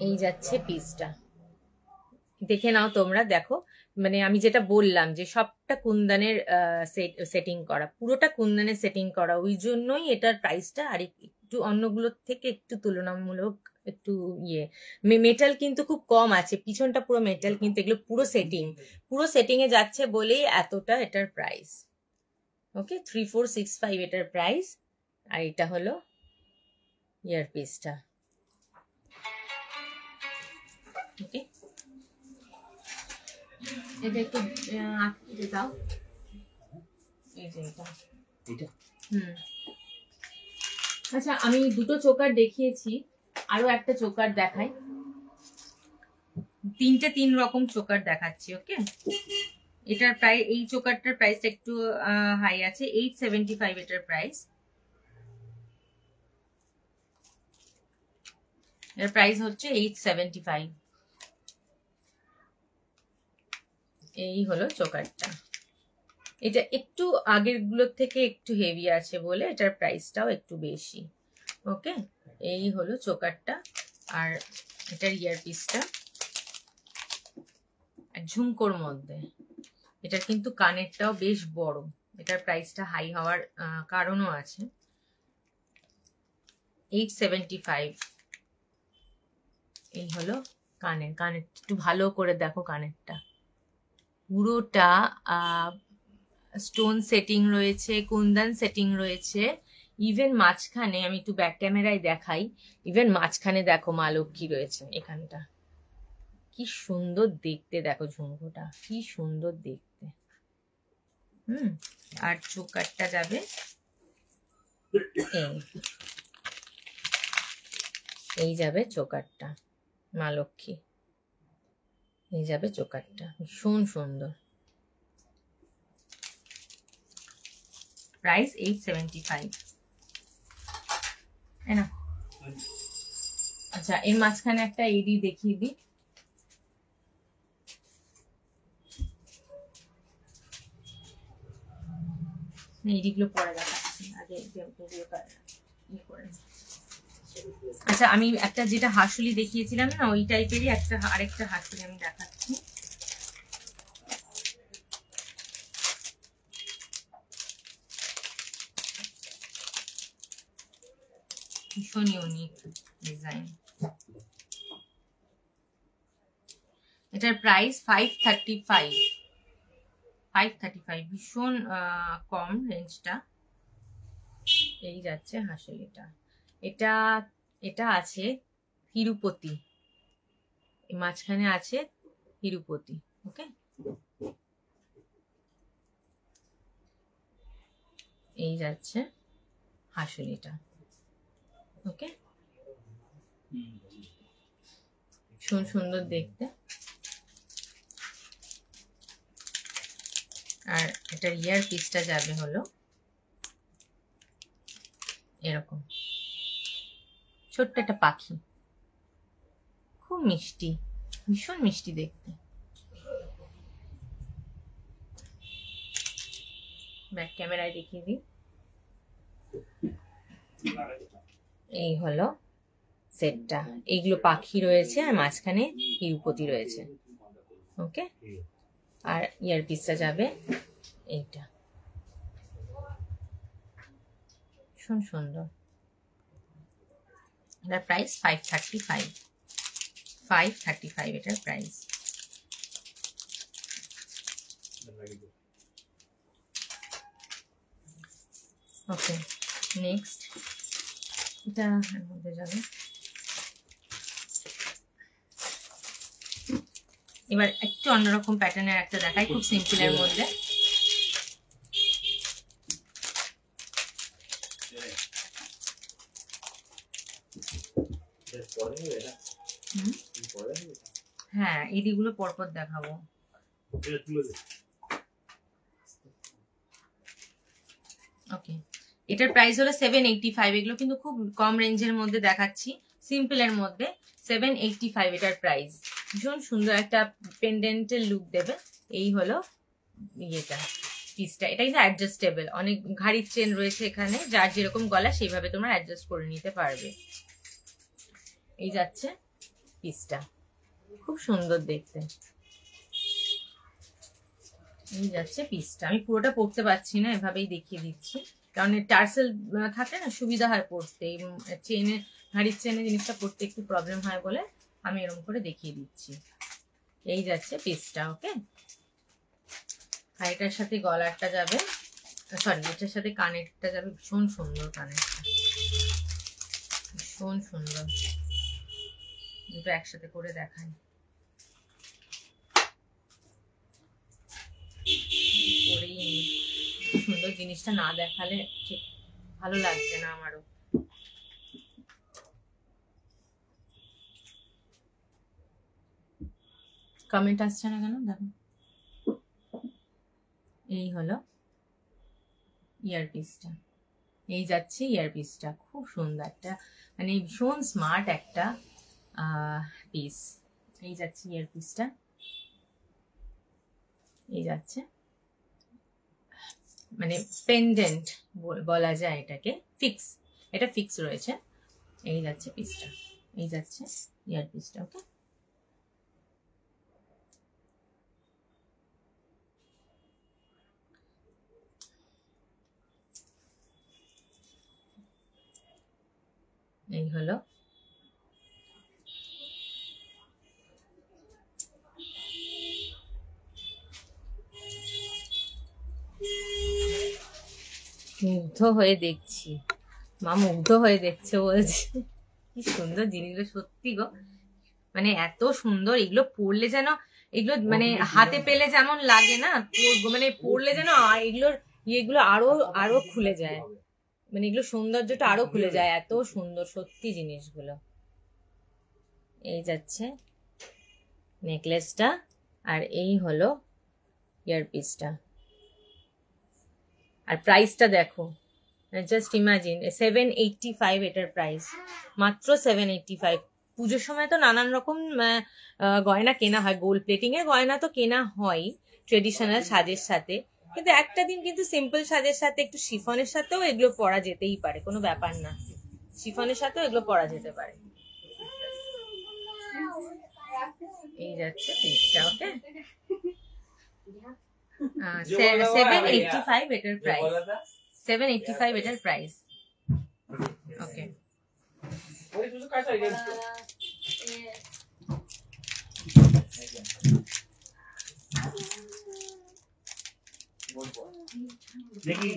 Speaker 1: এই যাচ্ছে পিসটা, দেখে নাও তোমরা, দেখো মানে আমি যেটা বললাম যে সবটা কুন্দনের সেটিং করা, পুরোটা কুন্দনের সেটিং করা, ওই জন্যই এটার প্রাইসটা আর একটু অন্যগুলোর থেকে একটু তুলনামূলক একটু ইয়ে। মেটাল কিন্তু খুব কম আছে, পিছনটা পুরো মেটাল, কিন্তু এগুলো পুরো সেটিং এ যাচ্ছে বলেই এতটা এটার প্রাইস। ওকে, 3465 এটার প্রাইস। আর এটা হলো ইয়ারপিসটা। ওকে, এটা একটু আটকে দাও, এই যে এটা। আচ্ছা, আমি দুটো চোকার দেখিয়েছি, আরো একটা চোকার দেখাই। 3 রকম চোকার দেখাচ্ছি। ওকে, এটার প্রাইস, এই চোকারটার প্রাইসটা একটু হাই আছে, 875 এটার প্রাইস। এর প্রাইস হচ্ছে 875। এই হলো চোকারটা। এটা একটু আগের গুলোর থেকে একটু হেভি আছে বলে এটার প্রাইসটাও একটু বেশি। ওকে, এই হলো চোকারটা। আর এটার ইয়ারপিসটা ঝুমকোর মধ্যে। এটার কিন্তু কানেরটাও বেশ বড়। এটার প্রাইসটা হাই হওয়ার কারণও আছে। 875। এই হলো কানের। একটু ভালো করে দেখো কানেরটা, পুরোটা স্টোন সেটিং রয়েছে, কুন্দন সেটিং রয়েছে। ইভেন মাঝখানে, আমি একটু ব্যাক ক্যামেরায় দেখাই, ইভেন মাঝখানে দেখো মা লক্ষ্মী রয়েছে এখানটা। কি সুন্দর দেখতে, দেখো ঝুমকোটা কি সুন্দর দেখতে। আর চোকারটা যাবে এই যাবে চোকারটা, মা লক্ষ্মী, এই যাবে চোকারটা, ভীষণ সুন্দর। প্রাইস 875। না, আচ্ছা, এর মাঝখানে একটা এডি দেখিয়ে দিই। এডিগুলো পরে দেখাচ্ছি, আগে আচ্ছা, আমি একটা যেটা হাসুলি দেখিয়েছিলাম না, ওই টাইপেরই আরেকটা হাসুলি আমি দেখাচ্ছি। ভীষণ ইউনিক ডিজাইন। এটার প্রাইস 535। ভীষণ কম রেঞ্জটা। এই যাচ্ছে হাসুলিটা। এটা আছে তিরুপতি, মাঝখানে আছে তিরুপতি। ওকে, এই যাচ্ছে হাসুলিটা। ওকে, ভীষণ সুন্দর দেখতে। আর এটার ইয়ার পিসটা যাবে হলো এরকম, ছোট্ট একটা পাখি, খুব মিষ্টি, ভীষণ মিষ্টি দেখতে। ব্যাক ক্যামেরায় দেখিয়ে দিই। এই হলো সেটটা। এইগুলো পাখি রয়েছে আর মাঝখানে তিরুপতি রয়েছে। ওকে, আর ইয়ার পিসটা যাবে এইটা, ভীষণ সুন্দর। এটার প্রাইস 535 এটার প্রাইস। ওকে, নেক্সট এটা এর মধ্যে যাবে। এবার একটু অন্যরকম প্যাটার্নের একটা দেখাই, খুব সিম্পলের মধ্যে। হ্যাঁ, এদিগুলো পরপর দেখাবো। ওকে, এটার প্রাইস হলো 785। এগুলো কিন্তু খুব কম রেঞ্জের মধ্যে দেখাচ্ছি, সিম্পলের মধ্যে। 785 এটার প্রাইস। ভীষণ সুন্দর একটা পেন্ডেন্টের লুক দেবে। এই হলো ইয়েটা, পিসটা। এটা কিন্তু অ্যাডজাস্টেবল, অনেক ঘাড়ির চেন রয়েছে এখানে, যার যেরকম গলা সেইভাবে তোমরা অ্যাডজাস্ট করে নিতে পারবে। এই যাচ্ছে পিসটা, খুব সুন্দর দেখতে। এই যাচ্ছে পিসটা। আমি পুরোটা পরতে পারছি না, এভাবেই দেখিয়ে দিচ্ছি, কারণ টার্সেল থাকলে না সুবিধা হয় পরতে, চেনে হাড়ির চেনে জিনিসটা পরতে একটু প্রবলেম হয় বলে আমি এরকম করে দেখিয়ে দিচ্ছি। এই যাচ্ছে পিসটা। ওকে, আর এটার সাথে গলারটা যাবে, সরি এটার সাথে কানেরটা যাবে। ভীষণ সুন্দর কানেরটা, ভীষণ সুন্দর। দুটো একসাথে করে দেখাই। সুন্দর জিনিসটা না দেখালে ঠিক ভালো লাগছে না আমারও। কমেন্ট আসছে না কেন দেখো। এই হলো ইয়ারপিসটা, এই যাচ্ছে ইয়ারপিসটা। খুব সুন্দর একটা, মানে ভীষণ স্মার্ট একটা পিস। এই যাচ্ছে ইয়ারপিসটা, এই যাচ্ছে মানে পেন্ডেন্ট বলা যায় এটাকে, ফিক্স, এটা ফিক্স রয়েছে। এই যাচ্ছে পিসটা, এই যাচ্ছে ইয়ারপিসটা। ওকে, এই হলো মুগ্ধ হয়ে দেখছি, মা মুগ্ধ হয়ে দেখছে বলছে। কি সুন্দর জিনিসগুলো সত্যি গো, মানে এত সুন্দর। এগুলো পরলে যেন, এগুলো মানে হাতে পেলে যেমন লাগে না, মানে পরলে যেন এগুলোর ইয়েগুলো আরো আরো খুলে যায়, মানে এগুলো সৌন্দর্যটা আরো খুলে যায়, এত সুন্দর সত্যি জিনিসগুলো। এই যাচ্ছে নেকলেসটা, আর এই হলো ইয়ারপিসটা। আর প্রাইসটা দেখো, জাস্ট ইমাজিন, 785 এটার প্রাইস, মাত্র 785। পুজোর সময় তো নানান রকম গয়না কেনা হয়, গোল্ড প্লেটিং এর গয়না তো কেনা হয় ট্রেডিশনাল সাজের সাথে, কিন্তু একটা দিন কিন্তু সিম্পল সাজের সাথে একটু শিফনের সাথেও এগুলো পরা যেতেই পারে, কোনো ব্যাপার না, শিফনের সাথেও এগুলো পরা যেতে পারে। এই যাচ্ছে পিসটা। ওকে, 785 এটার প্রাইস, 785 এটার প্রাইস। ওকে,
Speaker 2: দেখি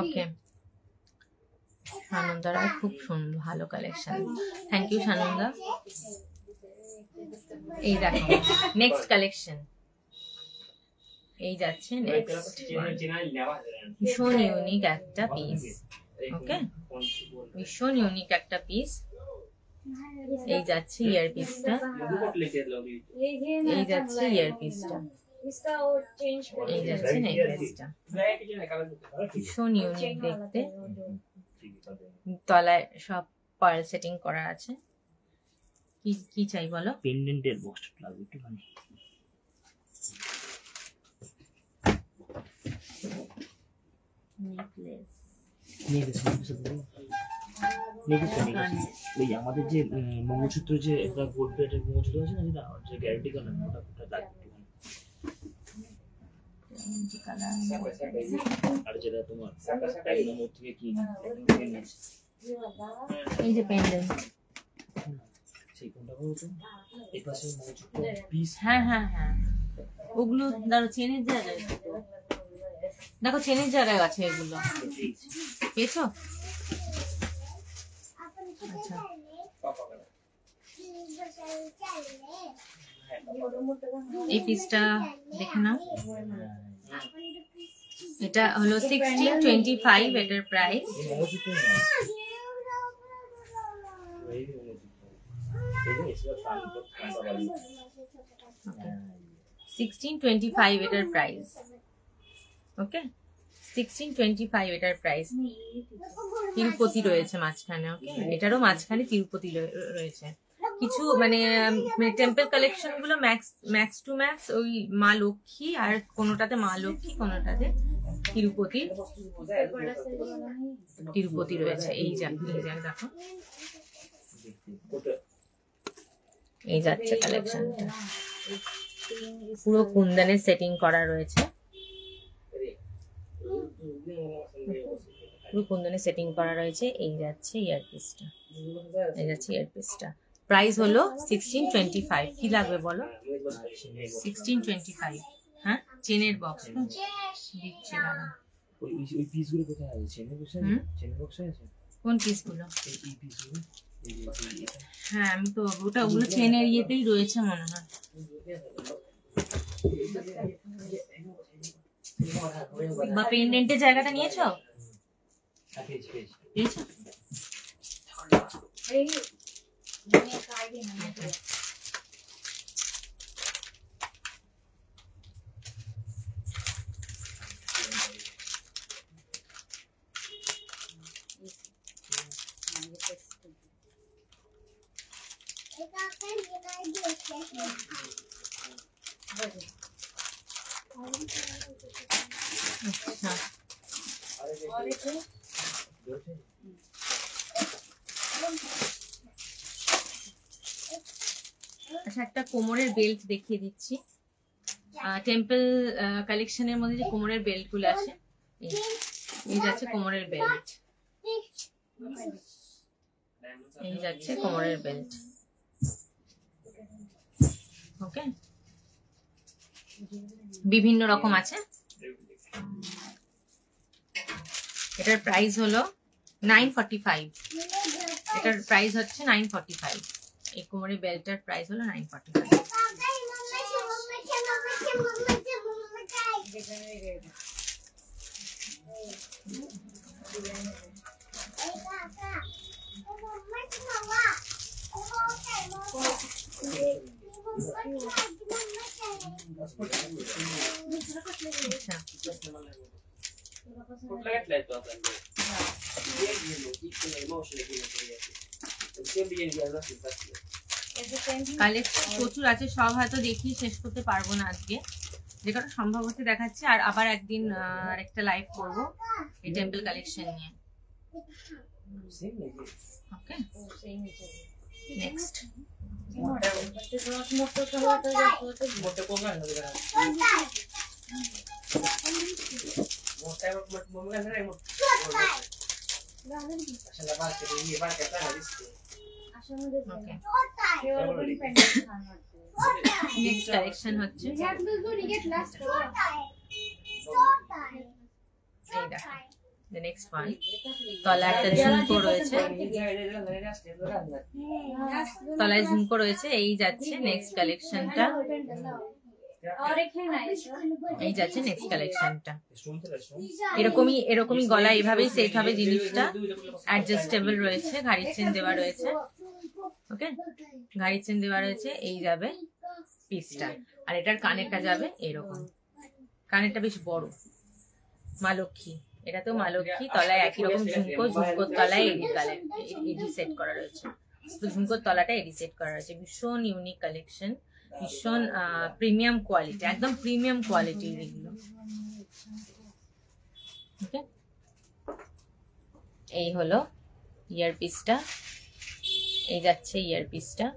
Speaker 1: ওকে, সানন্দারা খুব সুন্দর, ভালো কালেকশন। Thank you Sananda. এই দেখো নেক্সট কালেকশন, এই যাচ্ছে নেক্সট, ভীষণ ইউনিক একটা পিস। ওকে, ভীষণ ইউনিক একটা পিস। এই যাচ্ছে ইয়ার পিসটা, এই যাচ্ছে ইয়ার পিসটা, এই যাচ্ছে নেকলেসটা। ভীষণ ইউনিক দেখতে, তলায় সব পার্ল সেটিং করা আছে। কি কি চাই বলো?
Speaker 2: পেন্ডেন্টের বক্সটা লাগবে একটুখানি।
Speaker 1: নেকলেস।
Speaker 2: ওই আমাদের যে মঙ্গলসূত্র যে একটা গোল্ড প্লেটের মঙ্গলসূত্র আছে না, যেটা যে গ্যারান্টি কালার ওটা লাগবে। আর যেটা তোমার এক নম্বর থেকে কি
Speaker 1: এই যে পেন্ডেন্ট,
Speaker 2: সেই কোনটা বলতো এই পাশে মঙ্গলসূত্র পিস।
Speaker 1: হ্যাঁ হ্যাঁ হ্যাঁ, ওগুলো ধরো চেনের জায়গায়, দেখো চেনের জায়গায় আছে এগুলো, পেয়েছো? আচ্ছা, এই পিসটা দেখে নাও, এটা হলো 1625 এটার প্রাইস। Okay. 1625 এটার প্রাইস। ওকে, 1625 এটার প্রাইস। তিরুপতি রয়েছে মাঝখানে। ওকে, এটারও মাঝখানে তিরুপতি রয়েছে। কিছু মানে টেম্পল কালেকশন গুলো ম্যাক্স টু ম্যাক্স ওই মা লক্ষ্মী, আর কোনোটাতে মা লক্ষ্মী, কোনোটাতে তিরুপতি রয়েছে। এই দেখো, এই যাচ্ছে কালেকশনটা, পুরো কুন্দনের সেটিং করা রয়েছে, পুরো কুন্দনের সেটিং করা রয়েছে। এই যাচ্ছে ইয়ারপিসটা, এই যাচ্ছে ইয়ারপিসটা। প্রাইস হলো 1625। কি লাগবে বলো? 1625। হ্যাঁ, চেনের বক্স দিচ্ছি দাঁড়া।
Speaker 2: ওই পিসগুলো কোথায় আছে? চেনের বক্সে, চেনের বক্সে আছে
Speaker 1: কোন পিসগুলো?
Speaker 2: এই পিসগুলো।
Speaker 1: হ্যাঁ, আমি তো ওগুলো চেনের ইয়েতেই রয়েছে মনে হয়। বা পেন্ডেন্টের জায়গাটা নিয়েছো? পেয়েছো? আচ্ছা, একটা কোমরের বেল্ট দেখিয়ে দিচ্ছি। টেম্পল কালেকশনের মধ্যে যে কোমরের বেল্ট গুলো আছে, এই যাচ্ছে কোমরের বেল্ট, এই যাচ্ছে কোমরের বেল্ট। ওকে, বিভিন্ন রকম আছে। এটার প্রাইস হলো 945। এটার প্রাইস হচ্ছে 945। এই কোমরের বেল্টের প্রাইস হলো 945। কালেকশন প্রচুর আছে, সব হয়তো দেখিয়ে শেষ করতে পারবো না আজকে, যে কটা সম্ভব হচ্ছে দেখাচ্ছি। আর আবার একদিন আরেকটা লাইভ করবো এই টেম্পল কালেকশন নিয়ে। ওকে, নেক্সট নেক্সট কালেকশন হচ্ছে এই দেখো, the next one। তলায় একটা ঝুমকো রয়েছে, তলায় ঝুমকো রয়েছে। এই যাচ্ছে নেক্সট কালেকশনটা, এই যাচ্ছে নেক্সট কালেকশনটা। এরকমই গলা এইভাবেই সেট হবে জিনিসটা। অ্যাডজাস্টেবল রয়েছে, ঘাড়ির চেন দেওয়া রয়েছে। ওকে, ঘাড়ির চেন দেওয়া রয়েছে। এই যাবে পিসটা, আর এটার কানেরটা যাবে এরকম। কানেরটা বেশ বড়, মা লক্ষ্মী, এটা তো মা লক্ষ্মী। তলায় একই রকম ঝুমকো, ঝুমকোর তলায় এডি সেট করা রয়েছে। তো ঝুমকোর তলাটা এডি সেট করা রয়েছে। ভীষণ ইউনিক কালেকশন, ভীষণ প্রিমিয়াম কোয়ালিটি, একদম প্রিমিয়াম কোয়ালিটির এগুলো। ওকে, এই হলো ইয়ারপিসটা, এই যাচ্ছে ইয়ারপিসটা,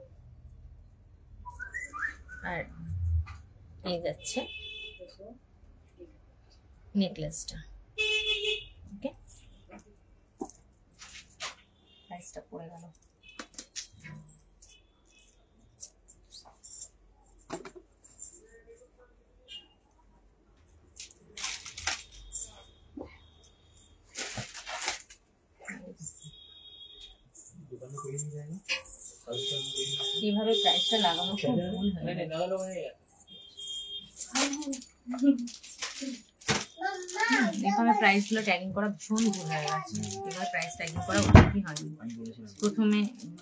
Speaker 1: আর এই যাচ্ছে নেকলেসটা। ওকে, প্রাইসটা পড়ে গেল। এইভাবে প্রাইসটা লাগানো খুব ভুল হয়। এভাবে প্রাইস গুলো ট্যাগিং করা ভীষণ ভুল হয়ে গেছে। এভাবে প্রাইস ট্যাগিং করা উচিতই হয়নি। প্রথমে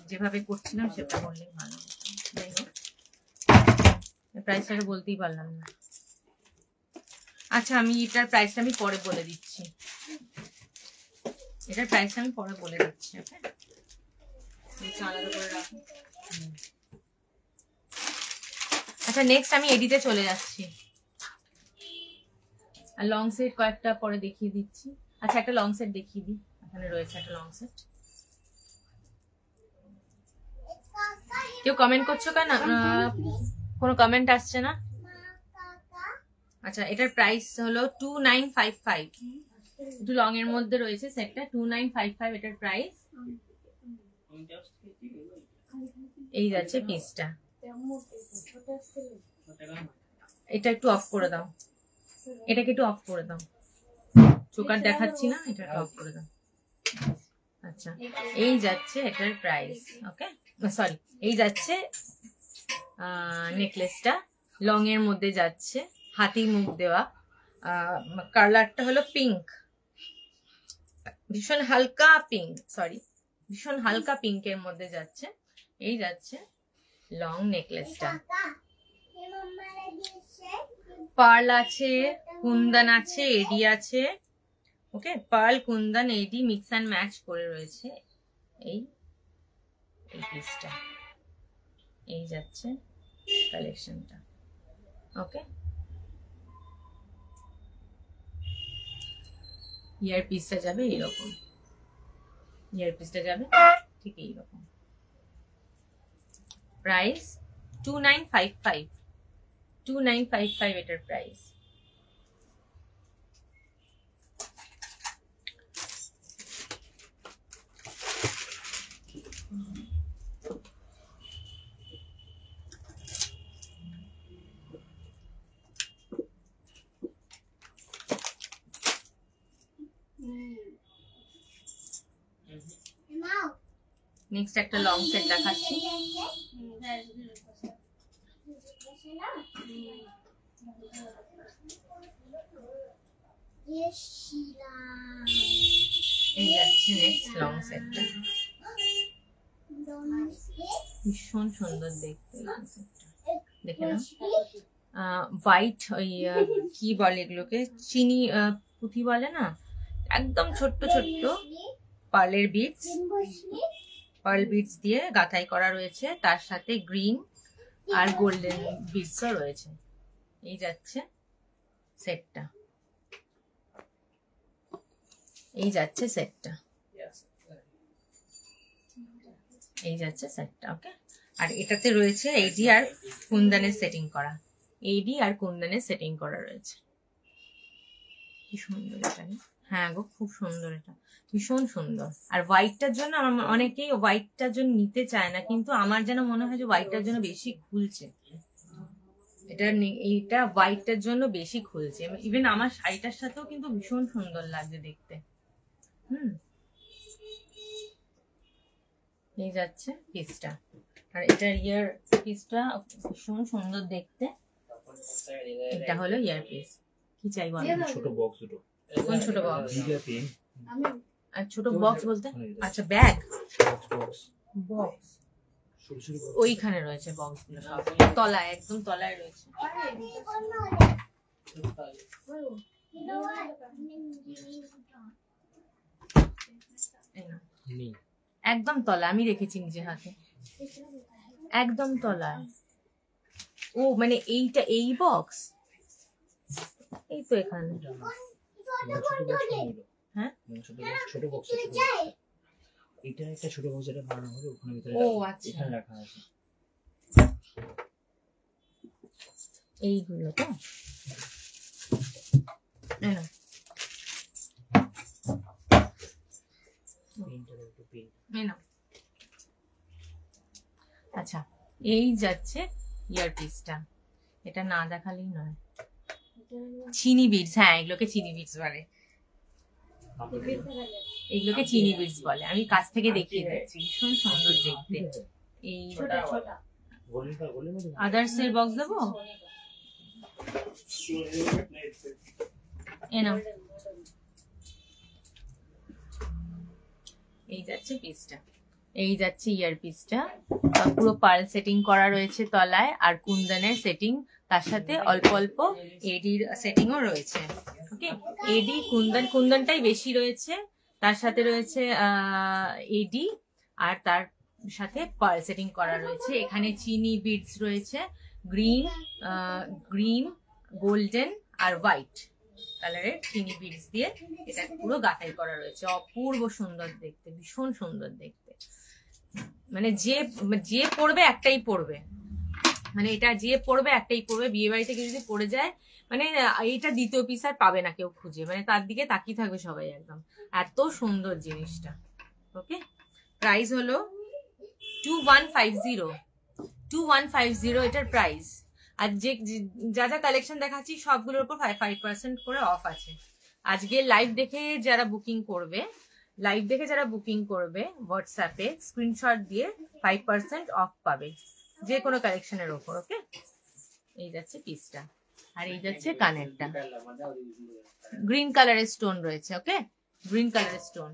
Speaker 1: যেভাবে করছিলাম সেটা বললেই ভালো। যাই হোক, প্রাইসটা বলতেই পারলাম না। আচ্ছা, আমি এটার প্রাইসটা আমি পরে বলে দিচ্ছি। এটার প্রাইসটা আমি পরে বলে দিচ্ছি। ওকে, আলাদা করে রাখো। আচ্ছা, নেক্সট আমি এডিতে চলে যাচ্ছি। আর লং সেট কয়েকটা পরে দেখিয়ে দিচ্ছি। আচ্ছা, একটা লং সেট দেখিয়ে দিই। এখানে রয়েছে একটা লং সেট। কেউ কমেন্ট করছো কেন? কোনো কমেন্ট আসছে না। আচ্ছা, এটার প্রাইস হলো 2955। একটু লং এর মধ্যে রয়েছে সেটটা, 2955 এটার প্রাইস। এই যাচ্ছে পিসটা। এটা একটু অফ করে দাও, এটাকে একটু অফ করে দাও, চোকার দেখাচ্ছি না, এটা অফ করে দাও। আচ্ছা, এই যাচ্ছে এটার প্রাইস। ওকে, সরি, এই যাচ্ছে নেকলেসটা, লং এর মধ্যে যাচ্ছে, হাতি মুখ দেওয়া। কালারটা হলো পিঙ্ক, ভীষণ হালকা পিঙ্ক, সরি ভীষণ হালকা পিঙ্কের মধ্যে যাচ্ছে। এই যাচ্ছে লং নেকলেসটা। পার্ল আছে, কুন্দন আছে, এডি আছে। Okay, pearl, kundan, AD mix and match করে রয়েছে এই পিসটা। এই যাচ্ছে কালেকশনটা। ওকে, ইয়ার পিসটা যাবে এইরকম, ইয়ার পিসটা যাবে ঠিক এইরকম। প্রাইস 2955, 2955 এটার প্রাইস। নেক্সট একটা লং সেট দেখাচ্ছি। এই যাচ্ছে নেক্সট লং সেটটা, ভীষণ সুন্দর দেখতে লং সেটটা। দেখে নাও, হোয়াইট ওই কি বলে এগুলোকে, চিনি পুঁথি বলে না, একদম ছোট্ট ছোট্ট পার্লের বিটস, পার্ল বিটস দিয়ে গাঁথাই করা রয়েছে, তার সাথে গ্রিন আর গোল্ডেন বিটসও রয়েছে। এই যাচ্ছে সেটটা, এই যাচ্ছে সেটটা, এই যাচ্ছে সেটটা। ওকে, আর এটাতে রয়েছে এডি আর কুন্দনের সেটিং করা, এডি আর কুন্দনের সেটিং করা রয়েছে। কি সুন্দর এটা, হ্যাঁ গো খুব সুন্দর, এটা ভীষণ সুন্দর। আর হোয়াইটটার জন্য আমার অনেকেই হোয়াইটটার জন্য নিতে চায় না, কিন্তু আমার যেন মনে হয় যে হোয়াইটটার জন্য বেশি খুলছে। এইটা হোয়াইটটার জন্য বেশি খুলছে। ইভেন আমার শাড়িটার সাথেও কিন্তু ভীষণ সুন্দর লাগছে দেখতে। এই যাচ্ছে পিসটা, আর এটার ইয়ার পিসটা ভীষণ সুন্দর দেখতে। এটা হলো ইয়ার পিস। কি চাই বল?
Speaker 2: ছোট বক্স দুটো।
Speaker 1: কোন ছোট বক্স? আর ছোট বক্স বলতে আচ্ছা ব্যাগ বক্স ওইখানে রয়েছে, বক্স গুলো সব তলায়, একদম তলায় রয়েছে। একদম তলা, আমি রেখেছি নিজের হাতে, একদম তলায়। ও মানে এইটা, এই বক্স এই তো এখানে। হ্যাঁ
Speaker 2: ছোট বক্স, এটা একটা ছোট বক্স, এটা বানানো হবে ওখানে ভিতরে।
Speaker 1: ও আচ্ছা,
Speaker 2: এখানে রাখা আছে
Speaker 1: এইগুলো তো। না আচ্ছা, এই যাচ্ছে ইয়ারপিসটা, এটা না দেখালেই নয়। চিনি বিটস, হ্যাঁ এগুলোকে চিনি বিটস বলে, এগুলোকে চিনি বিটস বলে। আমি কাছ থেকে দেখিয়ে দিচ্ছি, ভীষণ সুন্দর দেখতে। এই আদার্স এর বক্স দেবো, এই যাচ্ছে পিসটা, এই যাচ্ছে ইয়ার পিসটা। পুরো পার্ল সেটিং করা রয়েছে তলায়, আর কুন্দনের সেটিং, তার সাথে অল্প অল্প এডির সেটিংও রয়েছে। ওকে, এডি কুন্দন, কুন্দনটাই বেশি রয়েছে, তার সাথে রয়েছে এডি, আর তার সাথে পার্ল সেটিং করা রয়েছে। এখানে চিনি বিডস রয়েছে, গ্রিন, গোল্ডেন আর হোয়াইট কালারের চিনি বিডস দিয়ে এটা পুরো গাঁথাই করা রয়েছে। অপূর্ব সুন্দর দেখতে, ভীষণ সুন্দর দেখতে। মানে যে পড়বে একটাই পড়বে, মানে এটা যে পড়বে একটাই পড়বে। বিয়ে বাড়ি থেকে যদি পড়ে যায়, মানে এইটা দ্বিতীয় পিস আর পাবে না কেউ খুঁজে, মানে তার দিকে তাকিয়ে থাকবে সবাই একদম, এত সুন্দর জিনিসটা। ওকে, প্রাইস হলো 2150 এটার প্রাইস। আর যা যা কালেকশন দেখাচ্ছি সবগুলোর উপর 5% করে অফ আছে। আজকে লাইভ দেখে যারা বুকিং করবে হোয়াটসঅ্যাপে স্ক্রিনশট দিয়ে 5% অফ পাবে যে কোনো কালেকশনের উপর। ওকে, এই যাচ্ছে পিসটা, আর এই যাচ্ছে কানেরটা। গ্রিন কালারের স্টোন রয়েছে। ওকে, গ্রিন কালারের স্টোন।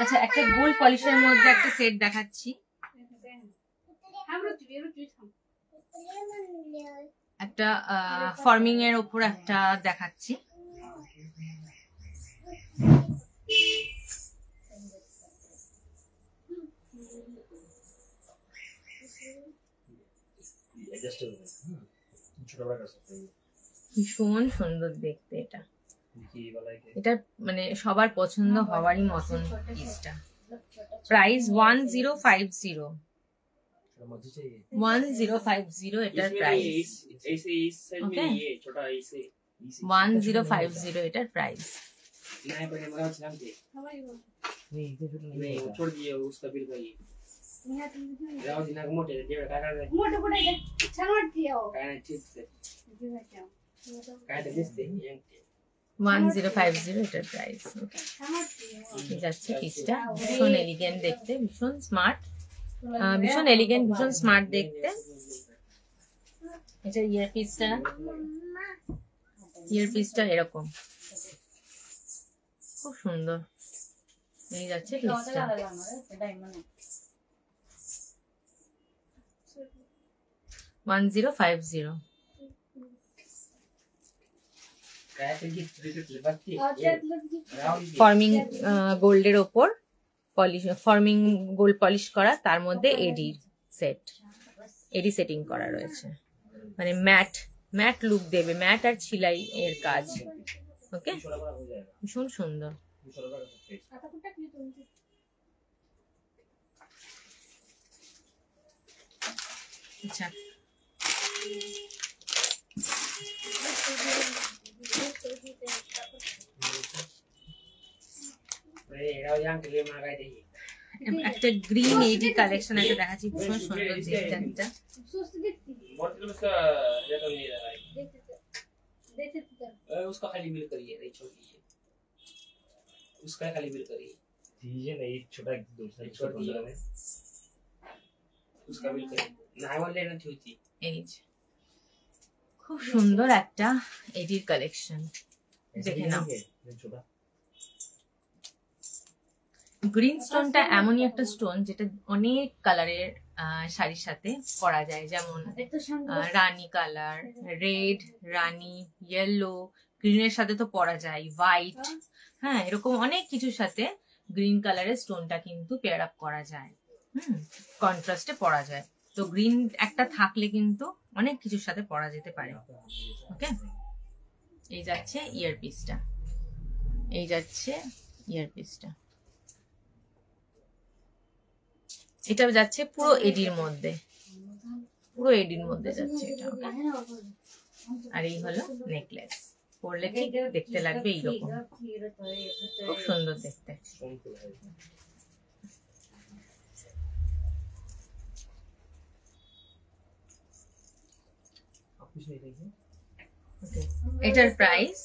Speaker 1: আচ্ছা, একটা গোল্ড পলিশের মধ্যে একটা সেট দেখাচ্ছি, একটা ফর্মিং এর উপর একটা দেখাচ্ছি। ভীষণ সুন্দর দেখতে এটা, এটা মানে সবার পছন্দ হওয়ারই মতন পিসটা। প্রাইস 1050 এটার প্রাইস। 1050 এটার প্রাইস। এটার প্রাইস। যাচ্ছে পিসটা, ভীষণ এলিগেন্ট দেখতে, ভীষণ স্মার্ট, ভীষণ এলিগেন্ট, ভীষণ স্মার্ট দেখতে। এটা ইয়ার পিসটা এরকম খুব সুন্দর। এই যাচ্ছে পিসটা, 1050। ফর্মিং গোল্ডের ওপর পলিশ, ফর্মিং গোল্ড পলিশ করা, তার মধ্যে এডি সেটিং করা রয়েছে, মানে ম্যাট লুক দেবে, ম্যাট আর ছিলাই এর কাজ। ওকে, ভীষণ সুন্দর। আচ্ছা, একটা গ্রিন এডি কালেকশন একটা দেখাচ্ছি, ভীষণ সুন্দর দেখতে।
Speaker 2: उसका खाली बिल करिए, नहीं छोटी है, उसका खाली बिल करिए, दीजिए ना एक छोटा दूसरा छोड़ दिया है, उसका बिल करिए ना, वो लेना थी।
Speaker 1: এই খুব সুন্দর একটা এডির কালেকশন, দেখে নাও। গ্রিন স্টোনটা এমনই একটা স্টোন যেটা অনেক কালারের শাড়ির সাথে পরা যায়, যেমন রানী কালার, রেড, রানী, ইয়েলো, গ্রিনের সাথে তো পরা যায়, হোয়াইট, হ্যাঁ, এরকম অনেক কিছুর সাথে গ্রিন কালারের স্টোনটা কিন্তু পেয়ার আপ করা যায়, কন্ট্রাস্টে পরা যায়। তো গ্রিন একটা থাকলে কিন্তু অনেক কিছুর সাথে পরা যেতে পারে। ওকে, এই যাচ্ছে ইয়ারপিসটা, এই যাচ্ছে ইয়ারপিসটা, এটা যাচ্ছে পুরো এডির মধ্যে, পুরো এডির মধ্যে যাচ্ছে এটা। ওকে, আর এই হলো নেকলেস, পরলে ঠিক দেখতে লাগবে এইরকম, খুব সুন্দর দেখতে। এটার প্রাইস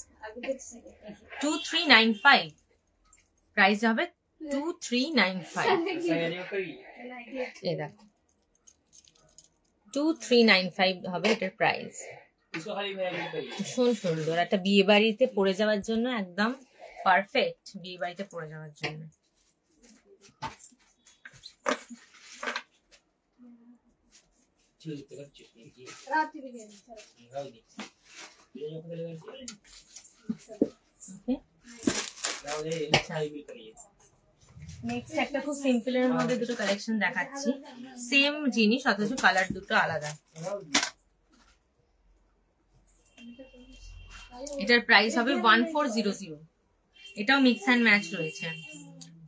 Speaker 1: 2395, প্রাইস হবে 2395। এই দেখো 2395 হবে এটার প্রাইস। ভীষণ সুন্দর, একটা বিয়ে বাড়িতে পরে যাওয়ার জন্য একদম পারফেক্ট, বিয়ে বাড়িতে পরে যাওয়ার জন্য। নেক্সট একটা খুব সিম্পল এর মধ্যে দুটো কালেকশন দেখাচ্ছি, সেম জিনিস অথচ কালার দুটো আলাদা। এটার প্রাইস হবে 1400। এটাও মিক্স অ্যান্ড ম্যাচ রয়েছে,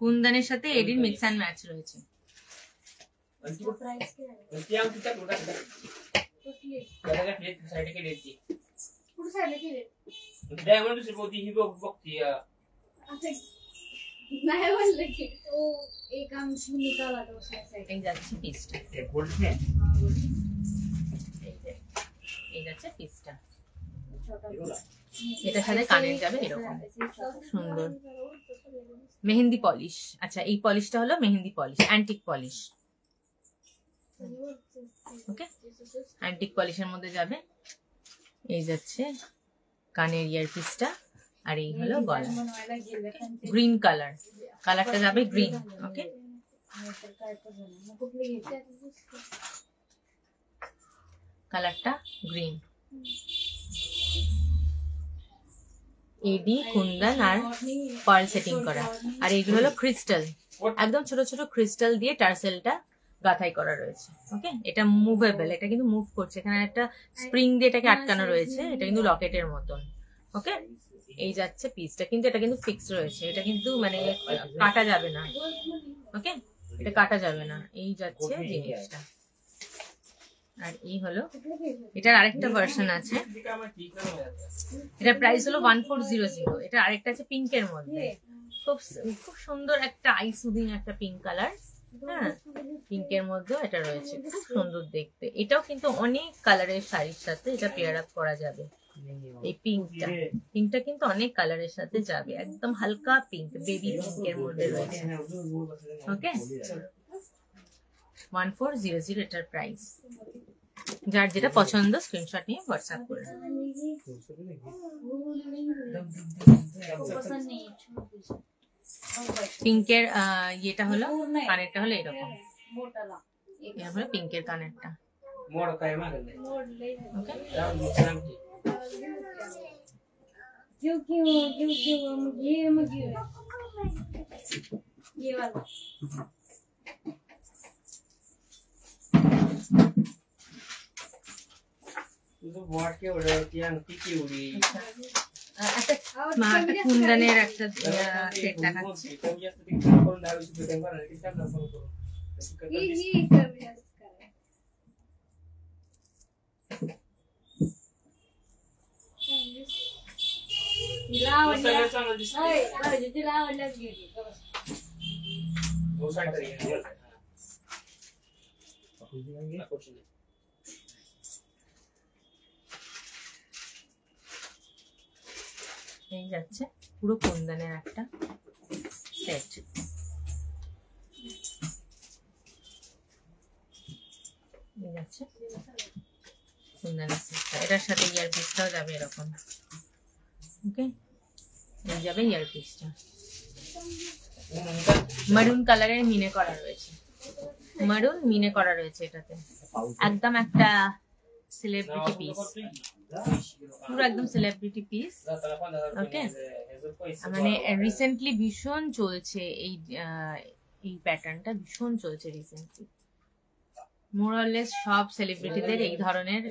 Speaker 1: কুন্দনের সাথে এডির মিক্স অ্যান্ড ম্যাচ রয়েছে। এই যাচ্ছে পিসটা, এই যাচ্ছে পিসটা, এটার সাথে কানের যাবে এরকম সুন্দর মেহেন্দি পলিশ। আচ্ছা, এই পলিশটা হলো মেহেন্দি পলিশ, অ্যান্টিক পলিশ। ওকে, অ্যান্টিক পলিশের মধ্যে যাবে। এই যাচ্ছে কানের ইয়ারপিসটা, আর এই হলো গলা, গ্রিন কালার, কালারটা যাবে গ্রিন। ওকে, কালারটা গ্রিন। এডি, কুন্দন আর পার্ল সেটিং করা, আর এইগুলো হলো ক্রিস্টাল, একদম ছোট ছোট ক্রিস্টাল দিয়ে টার্সেলটা গাঁথাই করা রয়েছে। ওকে, এটা মুভেবল, এটা কিন্তু মুভ করছে, এখানে একটা স্প্রিং দিয়ে এটাকে আটকানো রয়েছে, এটা কিন্তু লকেটের মতন। ওকে, এই যাচ্ছে পিসটা, কিন্তু এটা কিন্তু ফিক্স রয়েছে, এটা কিন্তু মানে কাটা যাবে না। ওকে, এটা কাটা যাবে না। এই যাচ্ছে জিনিসটা, আর এই হলো এটার আরেকটা ভার্সন আছে, এটার প্রাইস হলো 1400। এটা আরেকটা আছে পিঙ্কের মধ্যে, খুব খুব সুন্দর একটা আই সুদিং একটা পিঙ্ক কালার। হ্যাঁ, পিঙ্কের মধ্যেও এটা রয়েছে, খুব সুন্দর দেখতে। এটাও কিন্তু অনেক কালারের শাড়ির সাথে এটা পেয়ার আপ করা যাবে। এই পিঙ্কটা কিন্তু অনেক কালারের সাথে যাবে, একদম হালকা পিঙ্ক, বেবি পিঙ্কের মধ্যে রয়েছে। ওকে, 1400 এটার প্রাইস। যার যেটা পছন্দ স্ক্রিনশট নিয়ে হোয়াটসঅ্যাপ করে। পিঙ্কের ইয়েটা হলো, কানেরটা হলো এরকম, এটা হলো পিঙ্কের কানেরটা। কুন্দনের একটা সেট দেখাচ্ছি, এই যাচ্ছে পুরো কুন্দনের একটা সেট। এই যাচ্ছে কুন্দনের সেটটা, এটার সাথে ইয়ারপিসটাও যাবে এরকম। ওকে, এই যাবে ইয়ারপিসটা। মারুন কালারের মিনে করা রয়েছে, মারুন মিনে করা রয়েছে এটাতে। একদম একটা সেলিব্রিটি পিস, পুরো একদম সেলিব্রিটি পিস। ওকে, মানে রিসেন্টলি ভীষণ চলছে এই এই প্যাটার্নটা, ভীষণ চলছে রিসেন্টলি। মোরলেস সব সেলিব্রিটিদের এই ধরনের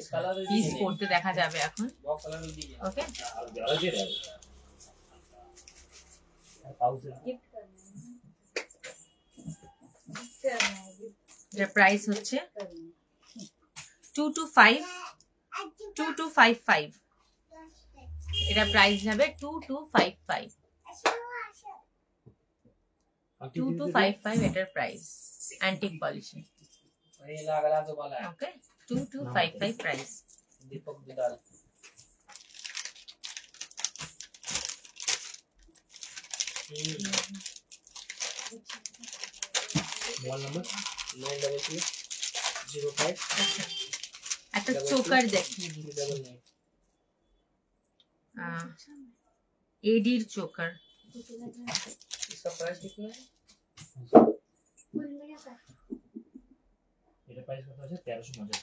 Speaker 1: পিস পরতে দেখা যাবে এখন। ওকে, এর প্রাইস হচ্ছে 2255। এটা প্রাইস যাবে 2255। 2255 এটার প্রাইস, অ্যান্টিক পলিশি। ওকে, 2255 প্রাইস।
Speaker 2: दीपक बिदाल मोबाइल नंबर 93305
Speaker 1: একটা চোকার দেখিয়ে দিচ্ছি, এডির চোকার।
Speaker 2: इसका प्राइस कितना है? এটা প্রাইস কত আছে? 1350।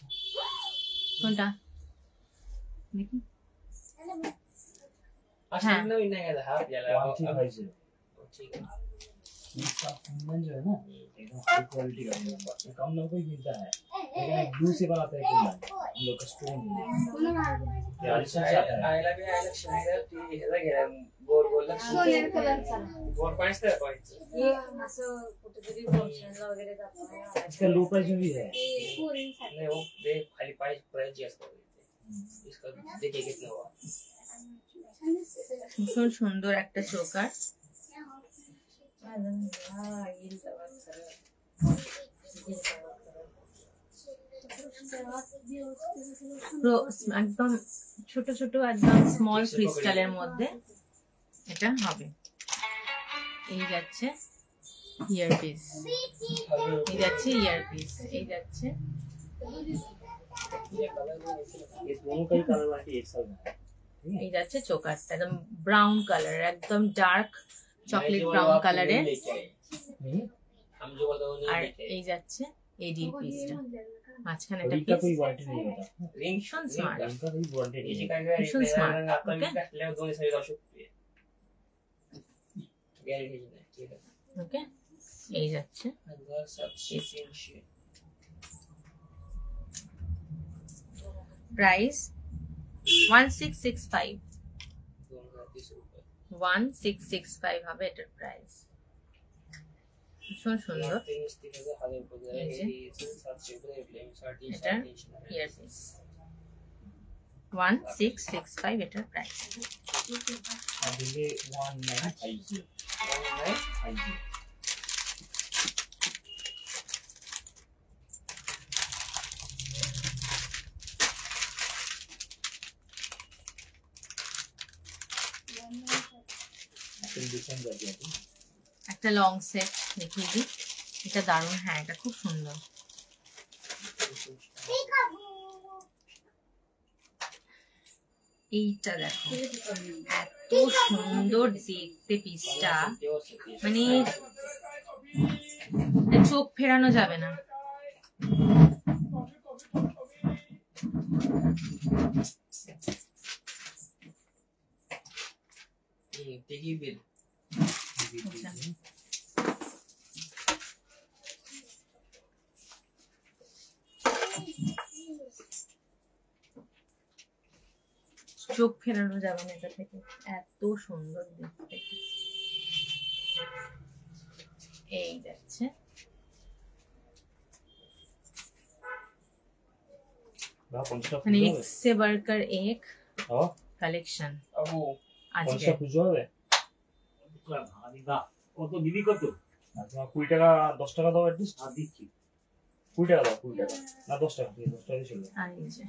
Speaker 1: কোনটা দেখি?
Speaker 2: अच्छा ना इन्हें क्या था यार 1350। ठीक है, इसका कुंदन जो है ना एकदम हाई क्वालिटी का कुंदन, कम लोगों को ही मिलता है, लेकिन ब्लू से बनाते हैं कुंदन हम लोग का स्टोन यार। इससे आयला भी आयला शनिवार ती ह्याला गेला गोल गोल सोनेर कलरचा गोल पॉइंट्स तर पॉइंट्स ये असं कुठेतरी फंक्शनला वगैरे जातो ना, इसका लो प्राइस में भी है। नहीं वो देख खाली प्राइस जी असतो, इसका देखिए कितना हुआ।
Speaker 1: ভীষণ সুন্দর একটা চোকার। একদম ছোট ছোট একদম স্মল ক্রিস্টালের মধ্যে এটা হবে। এই যাচ্ছে ইয়ারপিস, এই যাচ্ছে ইয়ারপিস, এই যাচ্ছে।
Speaker 2: इस दोनों का ही कलर वाली एक साथ है।
Speaker 1: এই যাচ্ছে চোকারটা একদম ব্রাউন কালার, একদম ডার্ক চকলেট ব্রাউন কালারের। আর এই যাচ্ছে এডির পিসটা, মাঝখানে একটা পিস। ভীষণ স্মার্ট, ভীষণ স্মার্ট। ওকে, এই যাচ্ছে প্রাইস 1665। 1665 হবে এটার প্রাইস। ভীষণ সুন্দর। এটা ইয়ারপিস 1665 এটার প্রাইস। একটা লং সেট দেখিয়ে দিই, এটা দারুণ। হ্যাঁ, এটা খুব সুন্দর। এইটা দেখো, এত সুন্দর দেখতে পিসটা, মানে চোখ ফেরানো যাবে না। চোখ ফেরানো যাবে না এটা থেকে, এত সুন্দর দেখতে। এই যাচ্ছে মানে এক से बढ़कर एक কালেকশন। আজকে
Speaker 2: পুজো হবে কত দিবি? কত 20 টাকা 10 টাকা দাও অ্যাটলিস্ট। আর দিচ্ছি 20 টাকা দাও, 20 টাকা না 10 টাকা, 10 টাকা ছিল।
Speaker 1: আর এই যে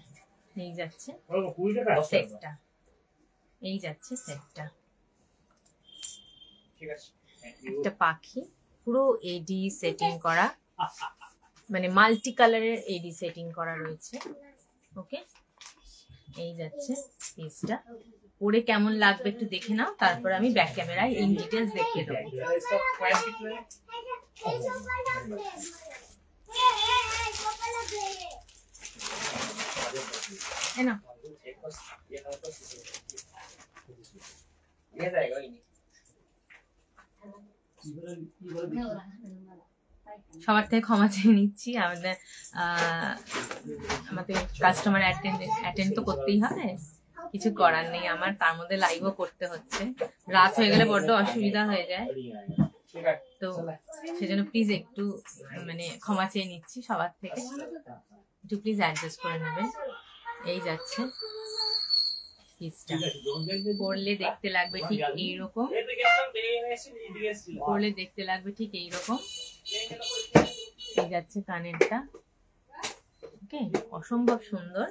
Speaker 1: এই যাচ্ছে
Speaker 2: 20 টাকা
Speaker 1: সেটটা, এই যাচ্ছে সেটটা।
Speaker 2: ঠিক আছে,
Speaker 1: একটা পাখি পুরো এডি সেটিং করা, মানে মাল্টি কালারের এডি সেটিং করা রয়েছে। ওকে, এই যাচ্ছে পিসটা। পরে কেমন লাগবে একটু দেখে নাও, তারপর আমি ব্যাক ক্যামেরায় ইন ডিটেলস দেখিয়ে দেবো। সবার থেকে ক্ষমা চেয়ে নিচ্ছি, আমাদের কাস্টমার অ্যাটেন্ড তো করতেই হবে, কিছু করার নেই আমার, তার মধ্যে লাইভও করতে হচ্ছে, রাত হয়ে গেলে বড্ড অসুবিধা হয়ে যায়, তো সেজন্য প্লিজ একটু মানে ক্ষমা চেয়ে নিচ্ছি সবার থেকে, একটু প্লিজ অ্যাডজাস্ট করে নেবেন। এই যাচ্ছে পিসটা, পরলে দেখতে লাগবে ঠিক এইরকম, পরলে দেখতে লাগবে ঠিক এইরকম। এই যাচ্ছে কানেরটা, ওকে, অসম্ভব সুন্দর।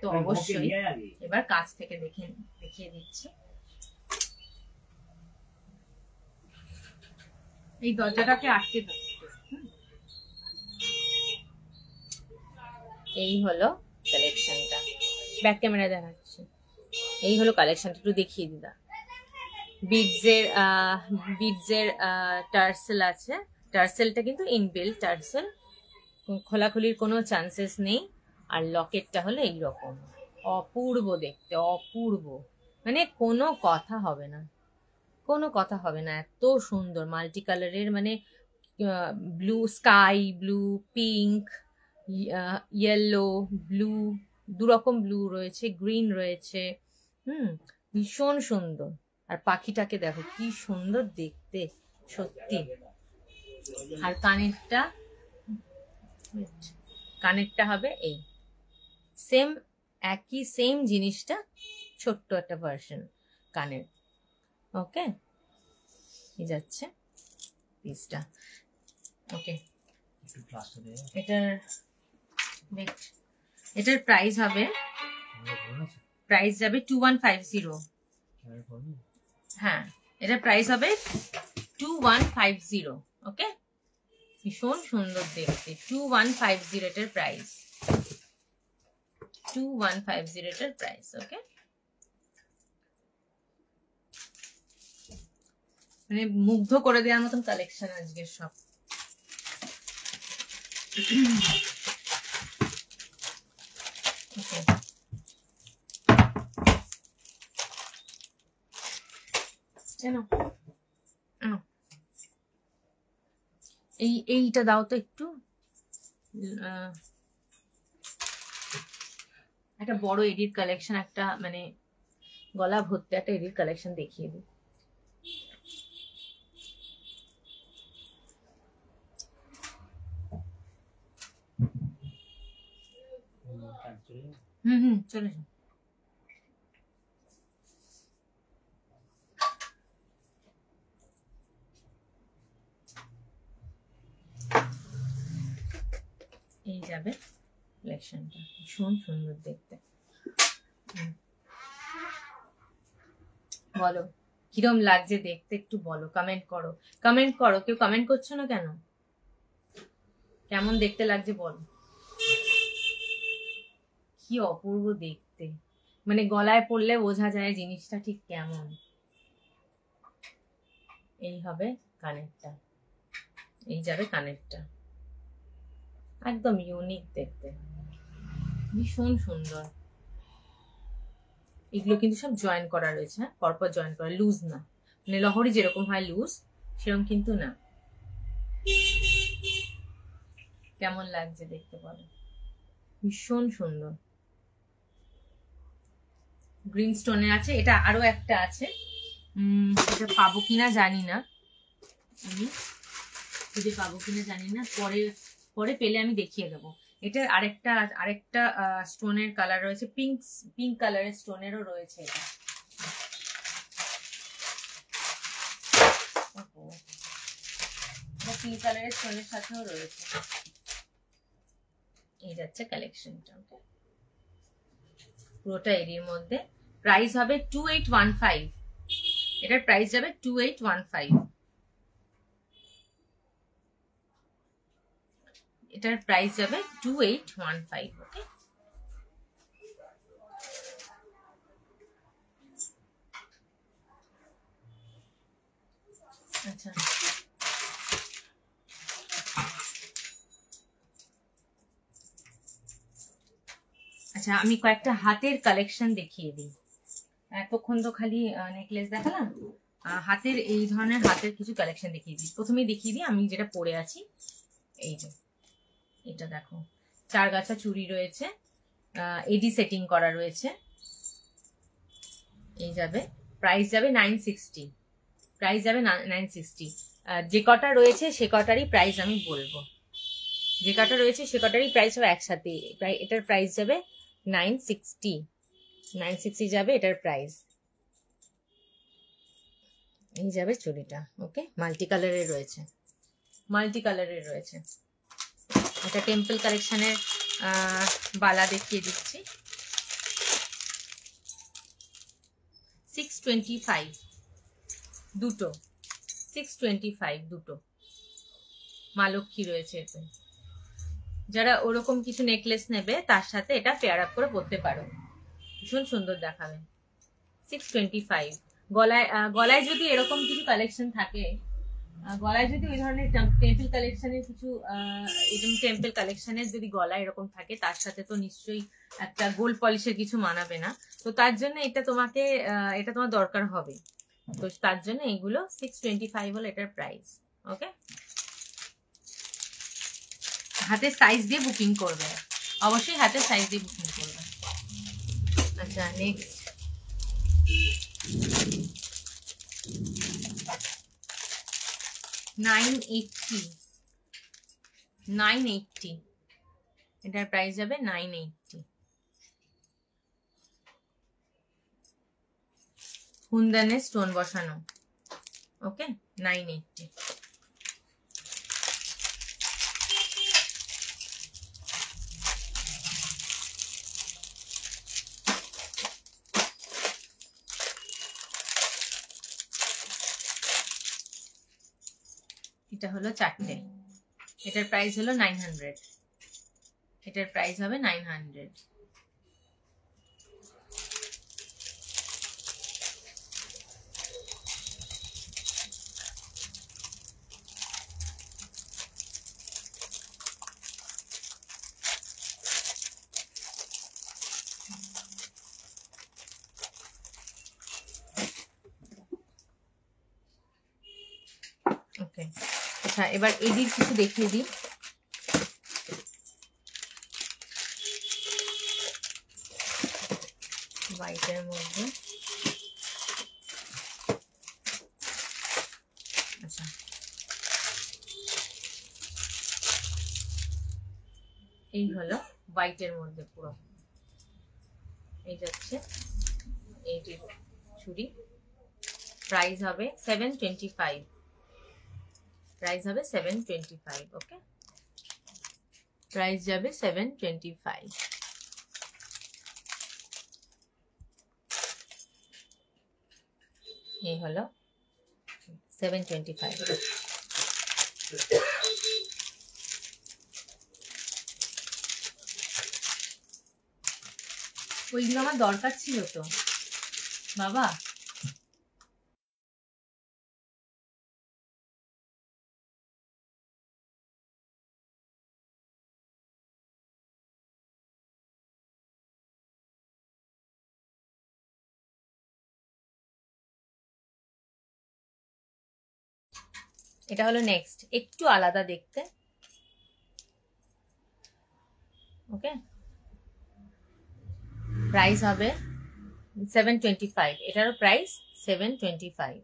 Speaker 1: তো অবশ্যই এবার কাছ থেকে দেখিয়ে দিচ্ছি। এই দরজাটাকে আটকে দাও। এই হলো কালেকশনটা, ব্যাক ক্যামেরা দেখাচ্ছি। এই হলো কালেকশনটা, একটু দেখিয়ে দিদা। বিডসের টার্সেল আছে, টার্সেলটা কিন্তু ইনবিল্ট টার্সেল, খোলাখুলির কোনো চান্সেস নেই। আর লকেটটা হলো এইরকম, অপূর্ব দেখতে, অপূর্ব, মানে কোনো কথা হবে না, কোনো কথা হবে না, এত সুন্দর মাল্টি কালারের, মানে blue, sky blue, pink, yellow, blue, দুরকম ব্লু রয়েছে, গ্রিন রয়েছে, ভীষণ সুন্দর। আর পাখিটাকে দেখো কি সুন্দর দেখতে, সত্যি। আর কানেরটা হবে এই সেম, একই সেম জিনিসটা, ছোট্ট একটা ভার্সন কানের, ওকে। এই যাচ্ছে পিসটা, ওকে। এটার প্রাইস যাবে 2150। হ্যাঁ, এটার প্রাইস হবে 2150, ওকে। ভীষণ সুন্দর দেখতে, 2150 এটার প্রাইস, 2150 এটার প্রাইস, ওকে। মানে মুগ্ধ করে দেওয়ার মতন কালেকশন আজকে সব। এইটা দাও তো একটু, একটা বড় এডিট কালেকশন, একটা মানে গলা ভর্তি একটা এডিট কালেকশন দেখিয়ে দিই। চলে যাও। এই যাবে কালেকশনটা, ভীষণ সুন্দর দেখতে। বলো কিরম লাগছে দেখতে, একটু বলো, কমেন্ট করো, কেউ কমেন্ট করছো না কেন? কেমন দেখতে লাগছে বলো। কি অপূর্ব দেখতে, মানে গলায় পড়লে বোঝা যায় জিনিসটা ঠিক কেমন। এই হবে কানেরটা, এই যাবে কানেরটা, একদম ইউনিক দেখতে, ভীষণ সুন্দর। এগুলো কিন্তু সব জয়েন করা রয়েছে, হ্যাঁ, পরপর জয়েন করা, লুজ না, মানে লহরি যেরকম হয় লুজ সেরকম কিন্তু না। কেমন লাগছে দেখতে বলো, ভীষণ সুন্দর। গ্রিন স্টোনে আছে, এটা আরো একটা আছে, এটা পাবো কিনা জানি না, আমি খুঁজে পাবো কিনা জানি না, পরে পেলে আমি দেখিয়ে দেবো। এটার আরেকটা স্টোনের কালার রয়েছে, পিঙ্ক কালারের স্টোনেরও রয়েছে। এটা পিঙ্ক কালারের স্টোনের সাথেও রয়েছে। এই যাচ্ছে কালেকশনটা, পুরোটা এরির মধ্যে। প্রাইস হবে 2815, এটার প্রাইস যাবে 2815, এটার প্রাইস যাবে 2815, ওকে। আচ্ছা আচ্ছা আমি কয়েকটা হাতের কালেকশন দেখিয়ে দিই। এতক্ষণ তো খালি নেকলেস দেখালাম, হাতের এই ধরনের হাতের কিছু কালেকশন দেখিয়ে দিই। প্রথমেই দেখিয়ে দিই আমি যেটা পরে আছি। এই যে এটা দেখো, 4 গাছা চুড়ি রয়েছে, এডি সেটিং করা রয়েছে। এই যাবে, প্রাইস যাবে 960, প্রাইস যাবে 960। যে কটা রয়েছে সে কটারই প্রাইস আমি বলবো, যে কটা রয়েছে সে কটারই প্রাইস হবে একসাথে। এটার প্রাইস যাবে 960, 960 যাবে এটার প্রাইস। এই যাবে চুড়িটা। ওকে, মাল্টি কালারের রয়েছে, মাল্টি কালারের রয়েছে। এটা টেম্পল কালেকশনের বালা দেখিয়ে দিচ্ছি। 625 দুটো, 625 দুটো। মা লক্ষ্মী রয়েছে এতে। যারা ওরকম কিছু নেকলেস নেবে তার সাথে এটা পেয়ার আপ করে পরতে পারো, ভীষণ সুন্দর দেখাবে। 625। গলায় যদি এরকম কিছু কালেকশন থাকে, গলায় যদি ওই ধরনের টেম্পল কালেকশনের কিছু টেম্পল কালেকশনের যদি গলায় এরকম থাকে, তার সাথে তো নিশ্চয়ই একটা গোল্ড পলিশের কিছু মানাবে না। তো তার জন্য এটা তোমাকে এটা তোমার দরকার হবে। তো তার জন্য এইগুলো 625 হলো এটার প্রাইস। ওকে, হাতের সাইজ দিয়ে বুকিং করবে, অবশ্যই হাতের সাইজ দিয়ে বুকিং করবে। আচ্ছা নেক্সট, $980, এটার প্রাইস যাবে 980। কুন্দনে স্টোন বসানো। ওকে, 980। এটা হলো 4টে, এটার প্রাইস হলো 900, এটার প্রাইস হবে 900। ওকে, আচ্ছা এবার এদির কিছু দেখিয়ে দিই। হোয়াইটের মধ্যে, আচ্ছা এই হলো হোয়াইটের মধ্যে পুরো। এই যাচ্ছে এই যে চুড়ি, প্রাইস হবে 725, প্রাইস হবে 725। ওকে, প্রাইস যাবে 725। এই হলো 725। ওইগুলো আমার দরকার ছিল তো বাবা। এটা হলো নেক্সট, একটু আলাদা দেখতে। ওকে, প্রাইস হবে 725, এটারও প্রাইস 725।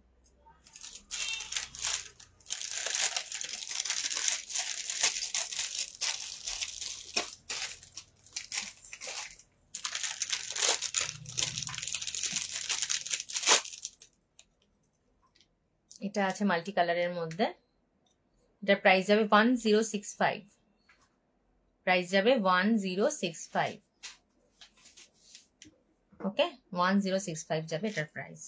Speaker 1: এটা আছে মাল্টি কালারের মধ্যে, এটার প্রাইস যাবে 1065, প্রাইস যাবে 1065। ওকে, 1065 যাবে এটার প্রাইস।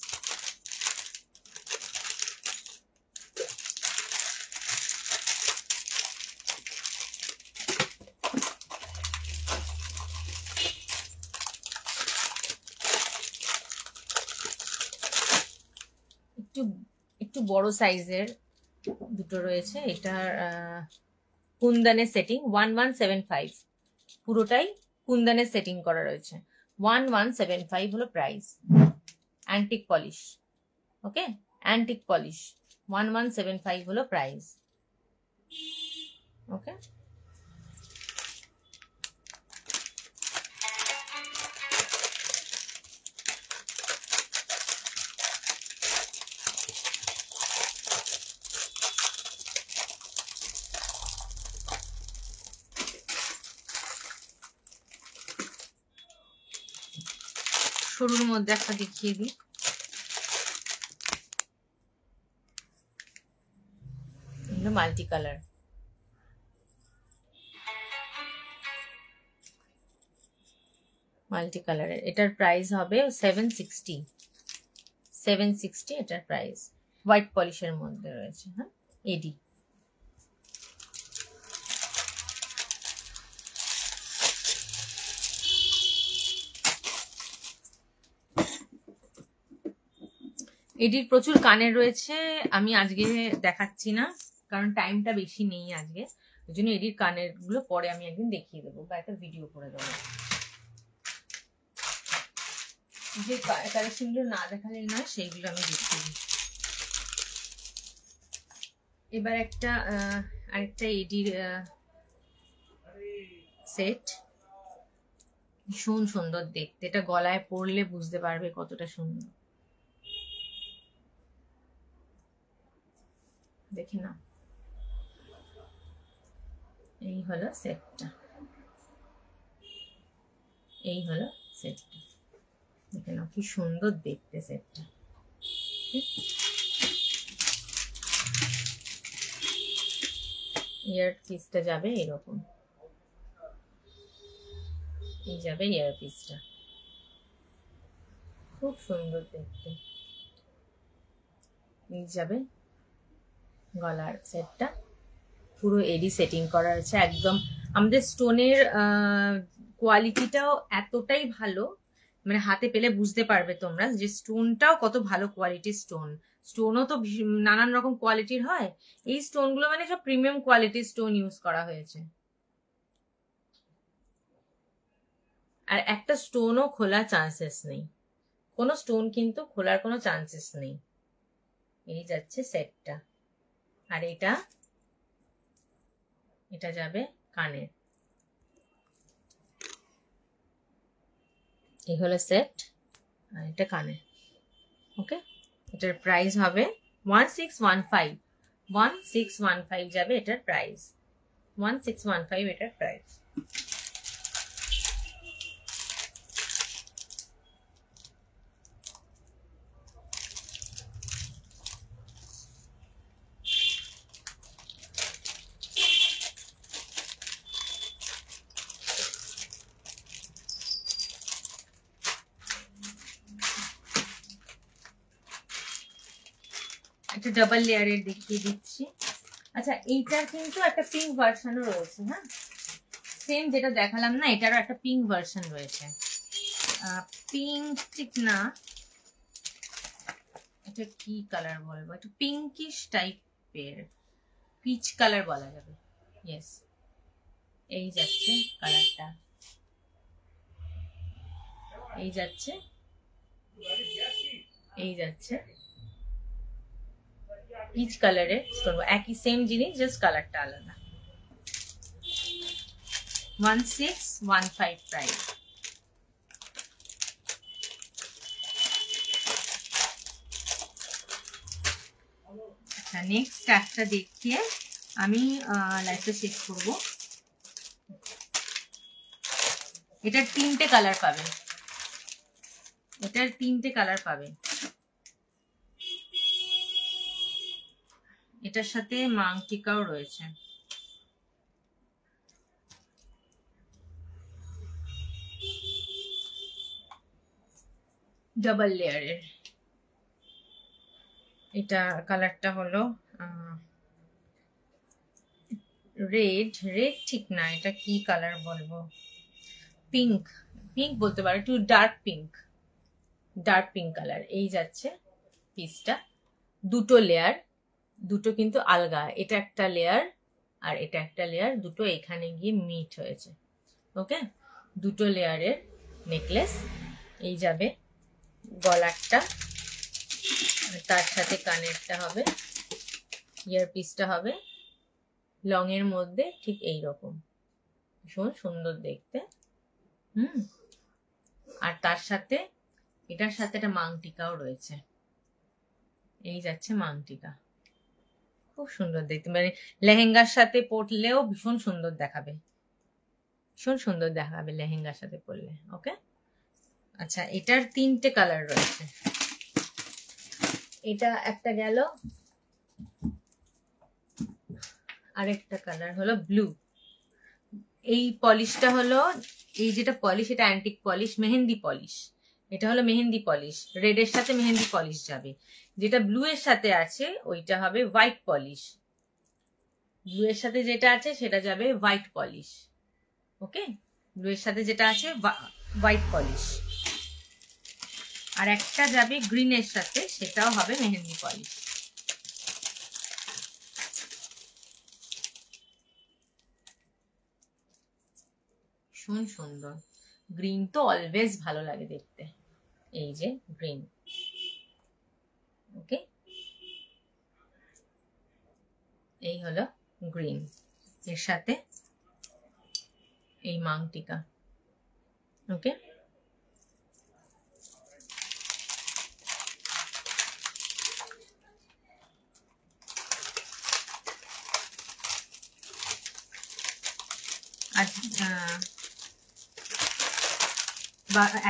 Speaker 1: একটু একটু বড় সাইজের দুটো রয়েছে। এটার কুন্দনের সেটিং 1175, পুরোটাই কুন্দনের সেটিং করা রয়েছে। 1175 হলো প্রাইস। অ্যান্টিক পলিশ, ওকে, অ্যান্টিক পলিশ 1175 হলো প্রাইস। ওকে, সরুর মধ্যে একটা দেখিয়ে দিই। মাল্টি কালার, মাল্টি কালারের। এটার প্রাইস হবে 760 এটার প্রাইস। হোয়াইট পলিশের মধ্যে রয়েছে। হ্যাঁ, এডি। এডির প্রচুর কানের রয়েছে, আমি আজকে দেখাচ্ছি না কারণ টাইমটা বেশি নেই আজকে, ওই জন্য এডির কানের গুলো পরে আমি একদিন দেখিয়ে দেবো বা একটা ভিডিও করে দেবো। যে কালেকশন গুলো না দেখালে না সেইগুলো আমি দেখিয়ে দিই। এবার একটা আরেকটা এডির সেট, ভীষণ সুন্দর দেখতে। এটা গলায় পরলে বুঝতে পারবে কতটা সুন্দর। দেখি না, এই হলো সেটটা, এই হলো সেটটা। দেখে নাও কি সুন্দর দেখতে সেটটা। ইয়ার পিসটা যাবে এরকম, এই যাবে ইয়ার পিসটা, খুব সুন্দর দেখতে। এই যাবে গলার সেটটা, পুরো এডি সেটিং করা আছে একদম। আমাদের স্টোনের কোয়ালিটিটাও এতটাই ভালো, মানে হাতে পেলে বুঝতে পারবে তোমরা যে স্টোনটাও কত ভালো কোয়ালিটির স্টোন। স্টোনও তো নানান রকম কোয়ালিটির হয়, এই স্টোনগুলো মানে সব প্রিমিয়াম কোয়ালিটির স্টোন ইউজ করা হয়েছে। আর একটা স্টোনও খোলার চান্সেস নেই, কোনো স্টোন কিন্তু খোলার কোনো চান্সেস নেই। এই যাচ্ছে সেটটা, আর এটা এটা যাবে কানের। এই হলো সেট, আর এটা কানের। ওকে, এটার প্রাইস হবে 1615 যাবে এটার প্রাইস। 1615 এটার প্রাইস। একটা ডাবল লেয়ারের দেখিয়ে দিচ্ছি। আচ্ছা, এইটার কিন্তু একটা পিঙ্ক ভার্সনও রয়েছে। হ্যাঁ, সেম যেটা দেখালাম না, এটারও একটা পিঙ্ক ভার্সন রয়েছে। পিঙ্ক ঠিক না, এটা কি কালার বলবো, একটু পিঙ্কিশ টাইপের, পিচ কালার বলা যাবে। ইয়েস, এই যাচ্ছে কালারটা, এই যাচ্ছে, এই যাচ্ছে পিচ কালারের স্টোন, একই সেম জিনিস, জাস্ট কালারটা আলাদা। 1615 প্রাইস। আচ্ছা, নেক্সট একটা দেখিয়ে আমি লাইফটা শেষ করবো। এটার তিনটে কালার পাবে, এটার তিনটে কালার পাবে। এটার সাথে মাংটিকাও রয়েছে। ডাবল লেয়ারের। এটা কালারটা হলো রেড, রেড ঠিক না, এটা কি কালার বলবো, পিঙ্ক, পিঙ্ক বলতে পারো, একটু dark pink, dark pink colour. এই যাচ্ছে পিসটা, দুটো লেয়ার, দুটো কিন্তু আলগা, এটা একটা লেয়ার আর এটা একটা লেয়ার, দুটো এখানে গিয়ে মিট হয়েছে। ওকে, দুটো লেয়ারের নেকলেস। এই যাবে গলারটা, তার সাথে কানেরটা হবে, ইয়ার পিসটা হবে লং এর মধ্যে ঠিক এই রকম, ভীষণ সুন্দর দেখতে। আর তার সাথে এটার সাথে একটা মাংটিকাও রয়েছে, এই যাচ্ছে মাংটিকা, খুব সুন্দর দেখতে, মানে লেহেঙ্গার সাথে পরলেও ভীষণ সুন্দর দেখাবে, ভীষণ সুন্দর দেখাবে লেহেঙ্গার সাথে পরলে। ওকে, আচ্ছা এটার 3টে কালার রয়েছে, এটা একটা গেল, আরেকটা কালার হলো ব্লু। এই পলিশটা হলো, এই যেটা পলিশ এটা অ্যান্টিক পলিশ, মেহেন্দি পলিশ, এটা হলো মেহেন্দি পলিশ, রেড এর সাথে মেহেন্দি পলিশ যাবে। যেটা ব্লু এর সাথে আছে ওইটা হবে হোয়াইট পলিশ, ব্লু এর সাথে যেটা আছে সেটা যাবে হোয়াইট পলিশ। ওকে, ব্লু এর সাথে যেটা আছে হোয়াইট পলিশ, আর একটা যাবে গ্রিন এর সাথে, সেটাও হবে মেহেন্দি পলিশ। ভীষণ সুন্দর, গ্রিন তো অলওয়েজ ভালো লাগে দেখতে, এই যে গ্রিন। ওকে, এই হলো গ্রিন, এর সাথে এই মাংটিকা। ওকে,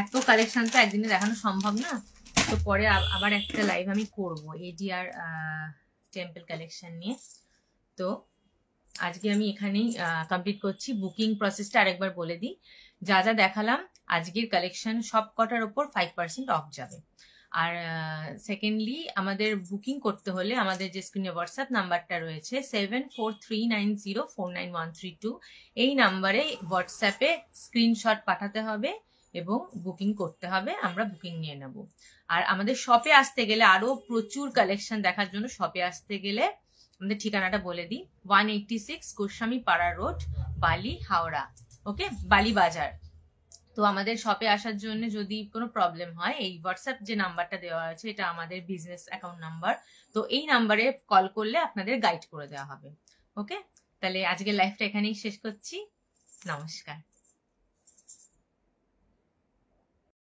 Speaker 1: এত কালেকশন তো একদিনে দেখানো সম্ভব না, তো পরে আবার একটা লাইভ আমি করব এডিআর টেম্পল কালেকশন নিয়ে। তো আজকে আমি এখানেই কমপ্লিট করছি। বুকিং প্রসেসটা আরেকবার বলে দিই, যা যা দেখালাম আজকের কালেকশন সব কটার ওপর 5% অফ যাবে। আর সেকেন্ডলি আমাদের বুকিং করতে হলে আমাদের যে স্ক্রিনে হোয়াটসঅ্যাপ নাম্বারটা রয়েছে 7439049132, এই নাম্বারে হোয়াটসঅ্যাপে স্ক্রিনশট পাঠাতে হবে এবং বুকিং করতে হবে, আমরা বুকিং নিয়ে নেব। আর আমাদের শপে আসতে গেলে, আরো প্রচুর কালেকশন দেখার জন্য শপে আসতে গেলে আমাদের ঠিকানাটা বলে দিই, 186 গোস্বামী পাড়া রোড, বালি, হাওড়া। ওকে, বালি বাজার। তো আমাদের শপে আসার জন্য যদি কোনো প্রবলেম হয়, এই হোয়াটসঅ্যাপ যে নাম্বারটা দেওয়া আছে এটা আমাদের বিজনেস অ্যাকাউন্ট নাম্বার, তো এই নাম্বারে কল করলে আপনাদের গাইড করে দেওয়া হবে। ওকে, তাহলে আজকের লাইফটা এখানেই শেষ করছি, নমস্কার।